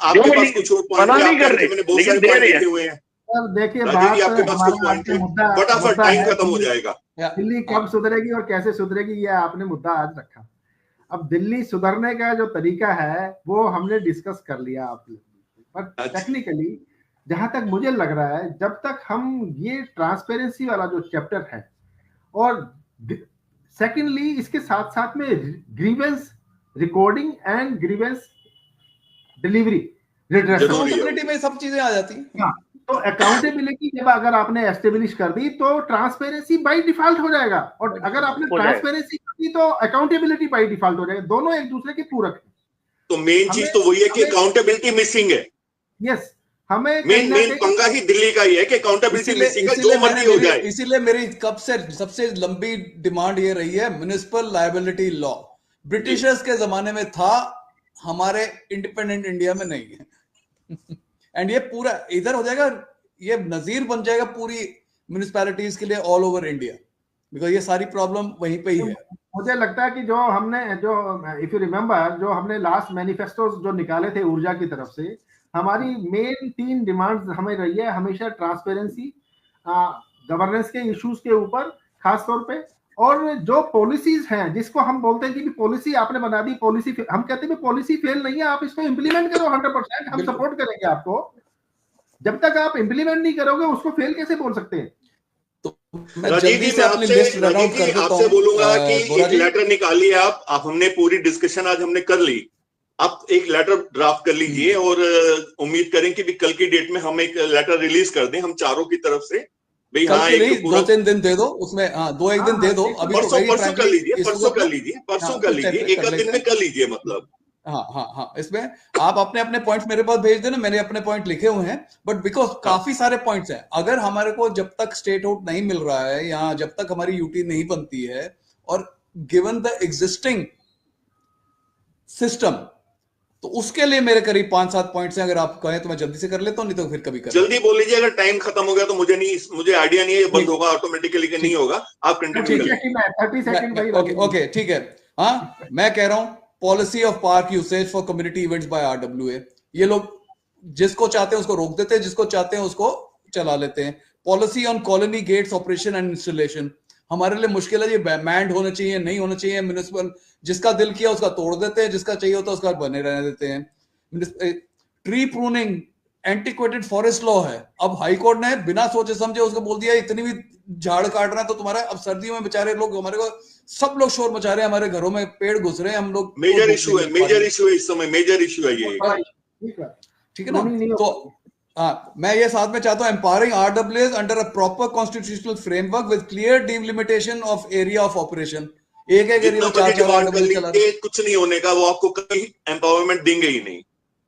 आपके पास कुछ और पॉइंट मना नहीं कर रहे, मैंने बहुत लेकिन सारे दे पॉइंट रहे लिखे हैं। हुए हैं। सर देखिए, राजीव जी आपके पास कुछ पॉइंट है, फटाफट टाइम खत्म हो जाएगा। दिल्ली कब सुधरेगी और कैसे सुधरेगी, ये आपने मुद्दा आज रखा। अब दिल्ली सुधरने का जो तरीका है वो हमने डिस्कस कर लिया आप लोग, पर टेक्निकली जहां तक मुझे लग रहा है, जब तक हम ये ट्रांसपेरेंसी वाला जो चैप्टर है और सेकेंडली इसके साथ साथ में grievance recording and grievance delivery accountability में सब चीजें आ जाती हैं। तो अकाउंटेबिलिटी जब अगर आपने एस्टेब्लिश कर दी तो ट्रांसपेरेंसी बाय डिफॉल्ट हो जाएगा, और अगर आपने ट्रांसपेरेंसी कर दी तो अकाउंटेबिलिटी बाय डिफॉल्ट हो जाएगा। दोनों एक दूसरे के पूरक हैं। तो मेन चीज तो वही है कि अकाउंटेबिलिटी मिसिंग है। यस, हमें मेन पंगा ही दिल्ली का ही है कि अकाउंटेबिलिटी मिसिंग है, जो मर्जी हो जाए। इसीलिए मेरी कब से सबसे लंबी डिमांड ये रही है, म्युनिसिपल लायबिलिटी लॉ। ब्रिटिशर्स के जमाने में था, हमारे इंडिपेंडेंट इंडिया में नहीं है। एंड ये पूरा इधर हो जाएगा, ये नजीर बन जाएगा पूरी म्युनिसिपैलिटीज के लिए ऑल ओवर इंडिया, बिकॉज ये सारी प्रॉब्लम वहीं पे ही है। मुझे लगता है कि जो इफ यू रिमेम्बर, जो हमने लास्ट मैनिफेस्टो जो निकाले थे ऊर्जा की तरफ से, हमारी मेन 3 डिमांड्स हमें रही है हमेशा, ट्रांसपेरेंसी, गवर्नेंस के इश्यूज के ऊपर खास तौर पे, और जो पॉलिसीज हैं जिसको हम बोलते हैं कि पॉलिसी आपने बना दी, पॉलिसी हम कहते हैं पॉलिसी फेल नहीं है, आप इसको इंप्लीमेंट करो 100%, हम सपोर्ट करेंगे आपको। जब तक आप इंप्लीमेंट नहीं करोगे उसको फेल कैसे बोल सकते हैं? तो मैं जल्दी से अपनी लिस्ट रन आउट कर देता हूं। आपसे बोलूंगा कि एक लेटर निकालिए आप, हमने पूरी डिस्कशन आज हमने कर ली, आप एक लेटर ड्राफ्ट कर लीजिए और उम्मीद करें कि भी कल की डेट में हम एक लेटर रिलीज कर दें, हम चारों की तरफ से। भाई हाँ, नहीं 2-3 दिन दे दो उसमें, हाँ 2-1 दिन दे दो। अभी परसों कर लीजिए, एक दिन में कर लीजिए, मतलब हाँ इसमें आप अपने अपने पॉइंट्स मेरे पास भेज देना, मैंने अपने पॉइंट लिखे हुए हैं, बट बिकॉज काफी सारे पॉइंट्स हैं। अगर हमारे को जब तक स्टेट आउट नहीं मिल रहा है, या जब तक हमारी यूटी नहीं बनती है, और गिवन द एग्जिस्टिंग सिस्टम, तो उसके लिए मेरे करीब 5-7 पॉइंट्स हैं। अगर आप कहें तो मैं जल्दी से कर लेता हूँ, नहीं तो फिर कभी कर जल्दी बोल लीजिए। अगर टाइम खत्म हो गया तो मुझे आइडिया नहीं है ये बंद होगा ऑटोमेटिकली कि नहीं होगा, आप कंटिन्यू करिए। ओके ठीक है। हाँ, मैं कह रहा हूँ policy of park usage for community events by RWA. ये लोग जिसको चाहते हैं उसको रोक देते हैं, जिसको चाहते हैं उसको चला लेते हैं। Policy on colony gates operation and installation, हमारे लिए मुश्किल है, ये मैंड होना चाहिए, नहीं होना चाहिए। म्युनिसिपल जिसका दिल किया उसका तोड़ देते हैं, जिसका चाहिए होता है उसका बने रहने देते हैं। ट्री प्रूनिंग एंटिक्वेटेड फॉरेस्ट लॉ है। अब हाई कोर्ट ने बिना सोचे समझे उसको बोल दिया इतनी भी झाड़ काटना तो तुम्हारा। अब सर्दियों में बेचारे लोग, हमारे को सब लोग शोर मचा रहे हैं, हमारे घरों में पेड़ घुस रहे हैं, हम लोग मेजर इशू है इस समय, मेजर इशू है ये, ठीक है ना। तो मैं ये साथ में चाहता हूं, empowering RWS under a proper constitutional framework with clear delimitation of area of operation. एक एरिया में 4-4 कुछ नहीं होने का, वो आपको कभी एम्पावरमेंट देंगे ही नहीं।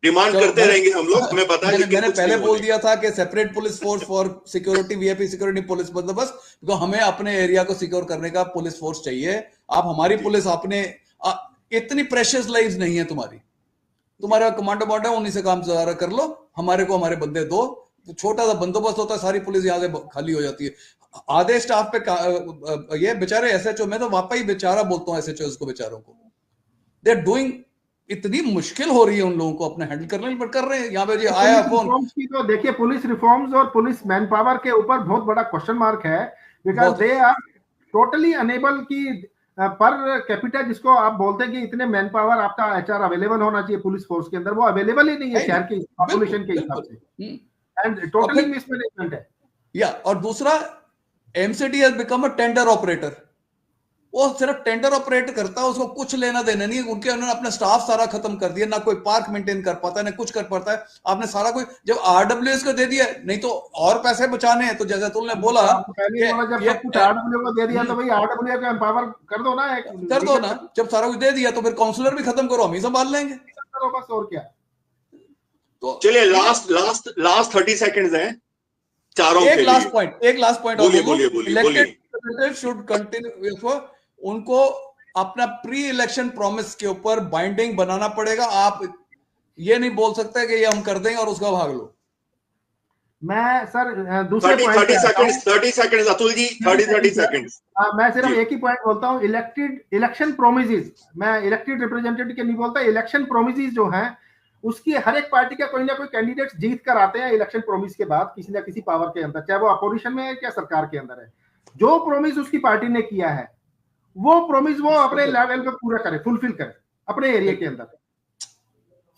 डिमांड करते रहेंगे हम लोग, हमें पता है। मैंने पहले बोल दिया था कि separate police force for security, VIP security police बंदोबस्त, क्योंकि हमें अपने एरिया को सिक्योर करने का पुलिस फोर्स चाहिए। आप हमारी पुलिस अपने इतनी प्रेशियस लाइव्स नहीं है तुम्हारी, तुम्हारा कमांडो बॉन्ड है, उन्हीं से काम कर लो, हमारे को हमारे बंदे दो। छोटा सा बंदोबस्त होता है, सारी पुलिस यहाँ से खाली हो जाती है। आधे स्टाफ पे ये बेचारे एसएचओ, मैं तो वाकई बेचारा बोलता हूँ एसएचओ को, बेचारों को, दे आर डूइंग, इतनी मुश्किल हो रही है उन लोगों को अपने हैंडल करने में, कर रहे हैं। यहाँ पे जी आया फोन की, तो देखिए पुलिस रिफॉर्म्स और पुलिस मैन पावर के ऊपर बहुत बड़ा क्वेश्चन मार्क है, because they are totally unable की पर कैपिटा, जिसको आप बोलते हैं कि इतने मैन पावर आपका एचआर अवेलेबल होना चाहिए पुलिस फोर्स के अंदर, वो अवेलेबल ही नहीं है शहर की पॉपुलेशन के हिसाब से, एंड टोटली मिसमैनेजमेंट है। या और दूसरा, MCD has become a tender operator. वो सिर्फ टेंडर ऑपरेट करता है, उसको कुछ लेना देना नहीं है। उनके उन्होंने अपना स्टाफ सारा खत्म कर दिया, ना कोई पार्क मेंटेन कर पाता है, ना कुछ कर पाता है। आपने सारा कोई जब आरडब्ल्यूएस को दे दिया, नहीं तो और पैसे बचाने हैं, तो जैसे तुमने बोला जब सब कुछ आरडब्ल्यू को दे दिया तो भाई आरडब्ल्यू को एम्पावर कर दो ना, कर दो ना। जब सारा कुछ दे दिया तो फिर काउंसलर भी खत्म करो, हम ही संभाल लेंगे, बस और क्या। तो चलिए लास्ट 30 सेकंड्स हैं चारों के लिए। एक लास्ट पॉइंट बोलिए। शुड कंटिन्यू, उनको अपना प्री इलेक्शन प्रॉमिस के ऊपर बाइंडिंग बनाना पड़ेगा। आप ये नहीं बोल सकते कि ये हम कर देंगे और उसका भाग लो। मैं सर दूसरे 30 सेकंड्स अतुल जी, 30 सेकंड्स। मैं सिर्फ एक ही पॉइंट बोलता हूँ, इलेक्शन प्रोमिसेस, मैं इलेक्टेड रिप्रेजेंटेटिव के नहीं बोलता, इलेक्शन प्रोमिसेस जो हैं उसकी हर एक पार्टी का कोई ना कोई कैंडिडेट जीत कर आते हैं इलेक्शन प्रोमिस के बाद किसी ना किसी पावर के अंदर, चाहे वो अपोजिशन में है या सरकार के अंदर है। जो प्रोमिस उसकी पार्टी ने किया है वो प्रोमिस वो अपने लेवल पे पूरा करे, फुलफिल करे अपने एरिया के अंदर।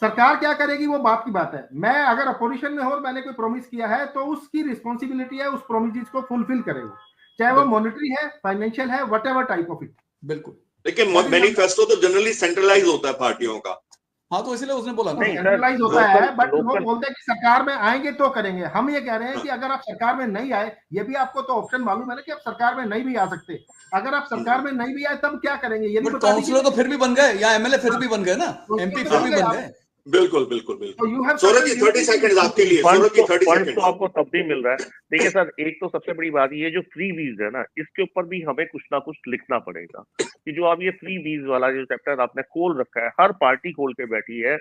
सरकार क्या करेगी वो बात की बात है। मैं अगर अपोजिशन में हो और मैंने कोई प्रॉमिस किया है तो उसकी रिस्पॉन्सिबिलिटी है उस प्रॉमिस को फुलफिल करेगा, चाहे वो मॉनेटरी है, फाइनेंशियल है, व्हाटएवर टाइप ऑफ इट। बिल्कुल, लेकिन मैनिफेस्टो तो जनरली सेंट्रलाइज होता है पार्टियों का। हाँ, तो इसलिए उसने बोला सेंट्रलाइज होता है, बट वो बोलते हैं कि सरकार में आएंगे तो करेंगे। हम ये कह रहे हैं कि अगर आप सरकार में नहीं आए, ये भी आपको तो ऑप्शन मालूम है ना कि आप सरकार में नहीं भी आ सकते। अगर आप सरकार में नहीं भी आए तब क्या करेंगे, ये नहीं बता। काउंसलर तो फिर भी बन गए, या एमएलए फिर भी बन गए ना, एमपी फिर भी बन गए। बिल्कुल। सौरभ जी 30 सेकंड आपके लिए। सौरभ जी 30 सेकंड तो आपको तब भी मिल रहा है। देखिए सर, एक तो सबसे बड़ी बात ये जो फ्री वीज है ना, इसके ऊपर भी हमें कुछ ना कुछ लिखना पड़ेगा कि जो आप ये फ्री वीज वाला जो चैप्टर आपने खोल रखा है, हर पार्टी खोल के बैठी है,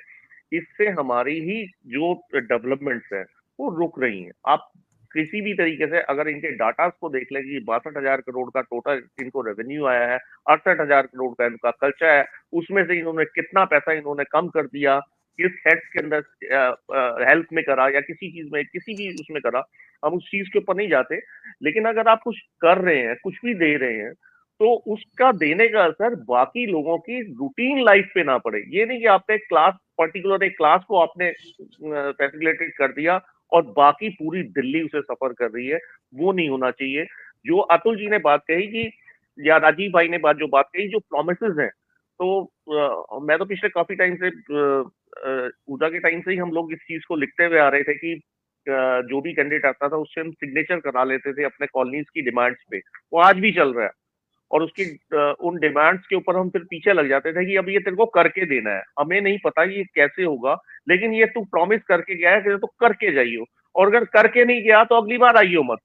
इससे हमारी ही जो डेवलपमेंट्स है वो रुक रही हैं। आप किसी भी तरीके से अगर इनके डाटा को देख लें कि 62,000 करोड़ का टोटल इनको रेवेन्यू आया है, 68,000 करोड़ का इनका खर्चा है, उसमें से इन्होंने कितना पैसा इन्होंने कम कर दिया, किस हेड्स के अंदर हेल्थ में करा या किसी चीज में, किसी भी उसमें करा, हम उस चीज के ऊपर नहीं जाते। लेकिन अगर आप कुछ कर रहे हैं, कुछ भी दे रहे हैं, तो उसका देने का असर बाकी लोगों की रूटीन लाइफ पे ना पड़े। ये नहीं कि आपने पर्टिकुलर एक क्लास को आपने फैसिलिटेट कर दिया और बाकी पूरी दिल्ली उसे सफर कर रही है, वो नहीं होना चाहिए। जो अतुल जी ने बात कही कि, या राजीव भाई ने जो बात कही, जो प्रोमिसेस हैं, तो मैं तो पिछले काफी टाइम से ऊर्जा के टाइम से ही हम लोग इस चीज को लिखते हुए आ रहे थे कि जो भी कैंडिडेट आता था उससे हम सिग्नेचर करा लेते थे अपने कॉलोनीज की डिमांड्स पे। वो आज भी चल रहा है और उसकी उन डिमांड्स के ऊपर हम फिर पीछे लग जाते थे कि अब ये तेरे को करके देना है। हमें नहीं पता ये कैसे होगा, लेकिन ये तू प्रॉमिस करके गया है कि तो करके जाइयो, और अगर करके नहीं गया तो अगली बार आइयो मत।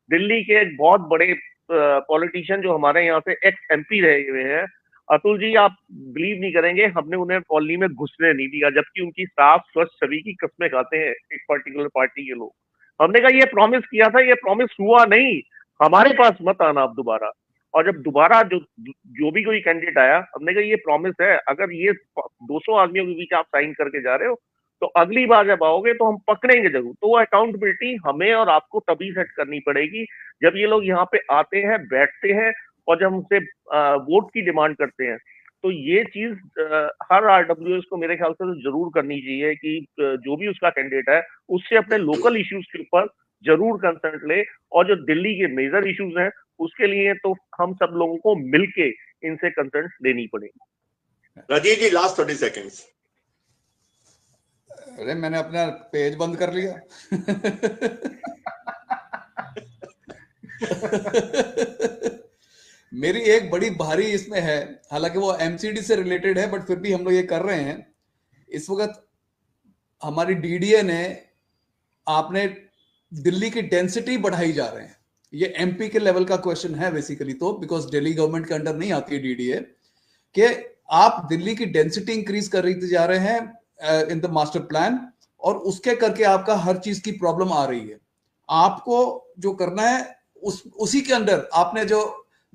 दिल्ली के एक बहुत बड़े पॉलिटिशियन जो हमारे यहाँ से एक्स एमपी रहे हुए हैं, अतुल जी, आप बिलीव नहीं करेंगे, हमने उन्हें कॉलोनी में घुसने नहीं दिया, जबकि उनकी साफ स्वच्छ छवि की कस्में खाते हैं एक पर्टिकुलर पार्टी के लोग। हमने कहा ये प्रॉमिस किया था, ये प्रॉमिस हुआ नहीं, हमारे पास मत आना आप दोबारा। और जब दोबारा जो भी कोई कैंडिडेट आया, हमने कहा ये प्रॉमिस है, अगर ये 200 आदमियों के बीच आप साइन करके जा रहे हो तो अगली बार जब आओगे तो हम पकड़ेंगे जरूर। तो वो अकाउंटेबिलिटी हमें और आपको तभी सेट करनी पड़ेगी जब ये लोग यहाँ पे आते हैं, बैठते हैं और जब हमसे वोट की डिमांड करते हैं। तो ये चीज हर आरडब्ल्यूएस को मेरे ख्याल से तो जरूर करनी चाहिए कि जो भी उसका कैंडिडेट है उससे अपने लोकल इश्यूज के ऊपर जरूर कंसर्न ले, और जो दिल्ली के मेजर इश्यूज हैं उसके लिए तो हम सब लोगों को मिलके इनसे कंसर्न लेनी पड़ेगी। राजीव जी लास्ट 30 सेकंड्स। अरे मैंने अपना पेज बंद कर लिया। मेरी एक बड़ी भारी इसमें है, हालांकि वो एमसीडी से रिलेटेड है, बट फिर भी हम लोग ये कर रहे हैं। इस वक्त हमारी डीडीए ने, आपने दिल्ली की डेंसिटी बढ़ाई जा रहे हैं, ये एमपी के लेवल का क्वेश्चन है बेसिकली, तो बिकॉज दिल्ली गवर्नमेंट के अंडर नहीं आती है डीडीए, कि आप दिल्ली की डेंसिटी इंक्रीज कर रही जा रहे हैं इन द मास्टर प्लान, और उसके करके आपका हर चीज की प्रॉब्लम आ रही है। आपको जो करना है उसी के अंडर आपने जो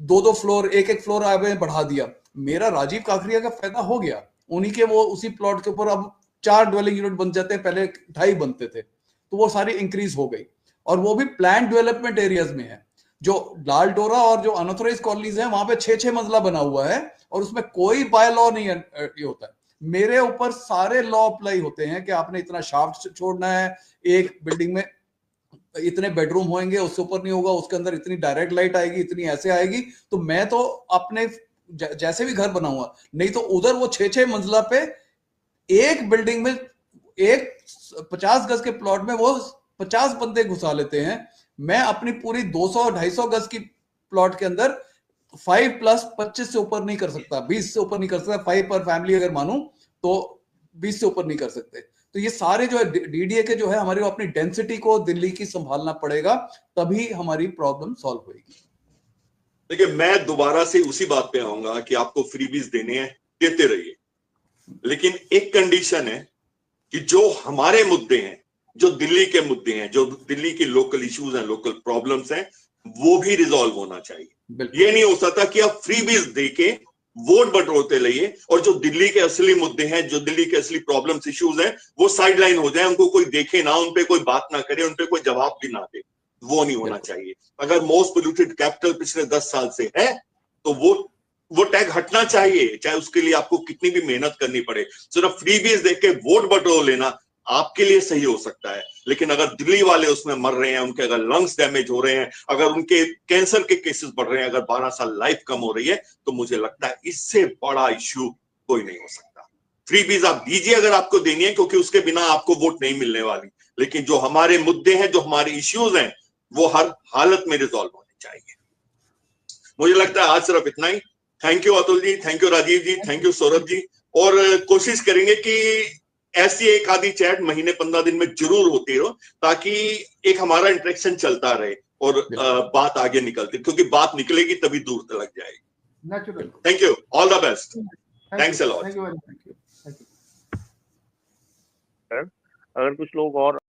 2-2 फ्लोर, एक फ्लोर आपने बढ़ा दिया। मेरा राजीव काकरिया का फायदा हो गया, उन्हीं के वो उसी प्लॉट के ऊपर अब 4 ड्वेलिंग यूनिट बन जाते हैं, पहले 2.5 बनते थे, तो वो सारी इंक्रीज हो गई, और वो भी प्लान डेवलपमेंट एरियाज में है। जो लाल डोरा और जो अनऑथराइज्ड कॉलोनीज हैं वहां पे 6-6 मंजिला बना हुआ है, और उसमें कोई बाय लॉ नहीं ये होता है। मेरे ऊपर सारे लॉ अप्लाई होते हैं कि आपने इतना शाफ्ट छोड़ना है, एक बिल्डिंग में इतने बेडरूम होंगे, उससे ऊपर नहीं होगा, उसके अंदर इतनी डायरेक्ट लाइट आएगी, इतनी ऐसे आएगी। तो मैं तो अपने जैसे भी घर बनाऊंगा, नहीं तो उधर वो 6-6 मंजिला पे एक बिल्डिंग में एक 50 गज के प्लॉट में वो 50 बंदे घुसा लेते हैं। मैं अपनी पूरी 200-250 गज की प्लॉट के अंदर 5+25 से ऊपर नहीं कर सकता, 20 से ऊपर नहीं कर सकता, 5 पर फैमिली अगर मानूं तो 20 से ऊपर नहीं कर सकते। तो ये सारे जो है डीडीए के जो है, हमारी अपनी डेंसिटी को दिल्ली की संभालना पड़ेगा, तभी हमारी प्रॉब्लम सॉल्व होगी। देखिए, मैं दोबारा से उसी बात पे आऊंगा कि आपको फ्रीबीज देने हैं, देते रहिए, लेकिन एक कंडीशन है कि जो हमारे मुद्दे हैं, जो दिल्ली के मुद्दे हैं, जो दिल्ली की लोकल इश्यूज हैं, लोकल प्रॉब्लम्स हैं, वो भी रिजॉल्व होना चाहिए। ये नहीं हो सकता कि आप फ्रीबीज देके वोट बटोरते रहिए और जो दिल्ली के असली मुद्दे हैं, जो दिल्ली के असली प्रॉब्लम्स इश्यूज हैं, वो साइडलाइन हो जाए, उनको कोई देखे ना, उन पे कोई बात ना करे, उन पे कोई जवाब भी ना दे। वो नहीं होना चाहिए। अगर मोस्ट पोल्यूटेड कैपिटल पिछले 10 साल से है तो वो टैग हटना चाहिए, चाहे उसके लिए आपको कितनी भी मेहनत करनी पड़े। सिर्फ फ्रीबीज देख के वोट बटोर लेना आपके लिए सही हो सकता है, लेकिन अगर दिल्ली वाले उसमें मर रहे हैं, उनके अगर लंग्स डैमेज हो रहे हैं, अगर उनके कैंसर के केसेस बढ़ रहे हैं, अगर 12 साल लाइफ कम हो रही है, तो मुझे लगता है इससे बड़ा इश्यू कोई नहीं हो सकता। फ्रीबीज आप दीजिए अगर आपको देनी है, क्योंकि उसके बिना आपको वोट नहीं मिलने वाली, लेकिन जो हमारे मुद्दे हैं, जो हमारे इश्यूज हैं, वो हर हालत में रिजॉल्व होने चाहिए। मुझे लगता है आज सिर्फ इतना ही। Thank you Atul ji, thank you Rajeev ji, thank you Saurabh ji, और कोशिश करेंगे कि ऐसी एक आधी चैट महीने 15 दिन में जरूर होती हो, ताकि एक हमारा इंटरेक्शन चलता रहे और बात आगे निकलती, क्योंकि बात निकलेगी तभी दूर तक जाएगी। Thank you, all the best, thanks a lot. अगर कुछ लोग और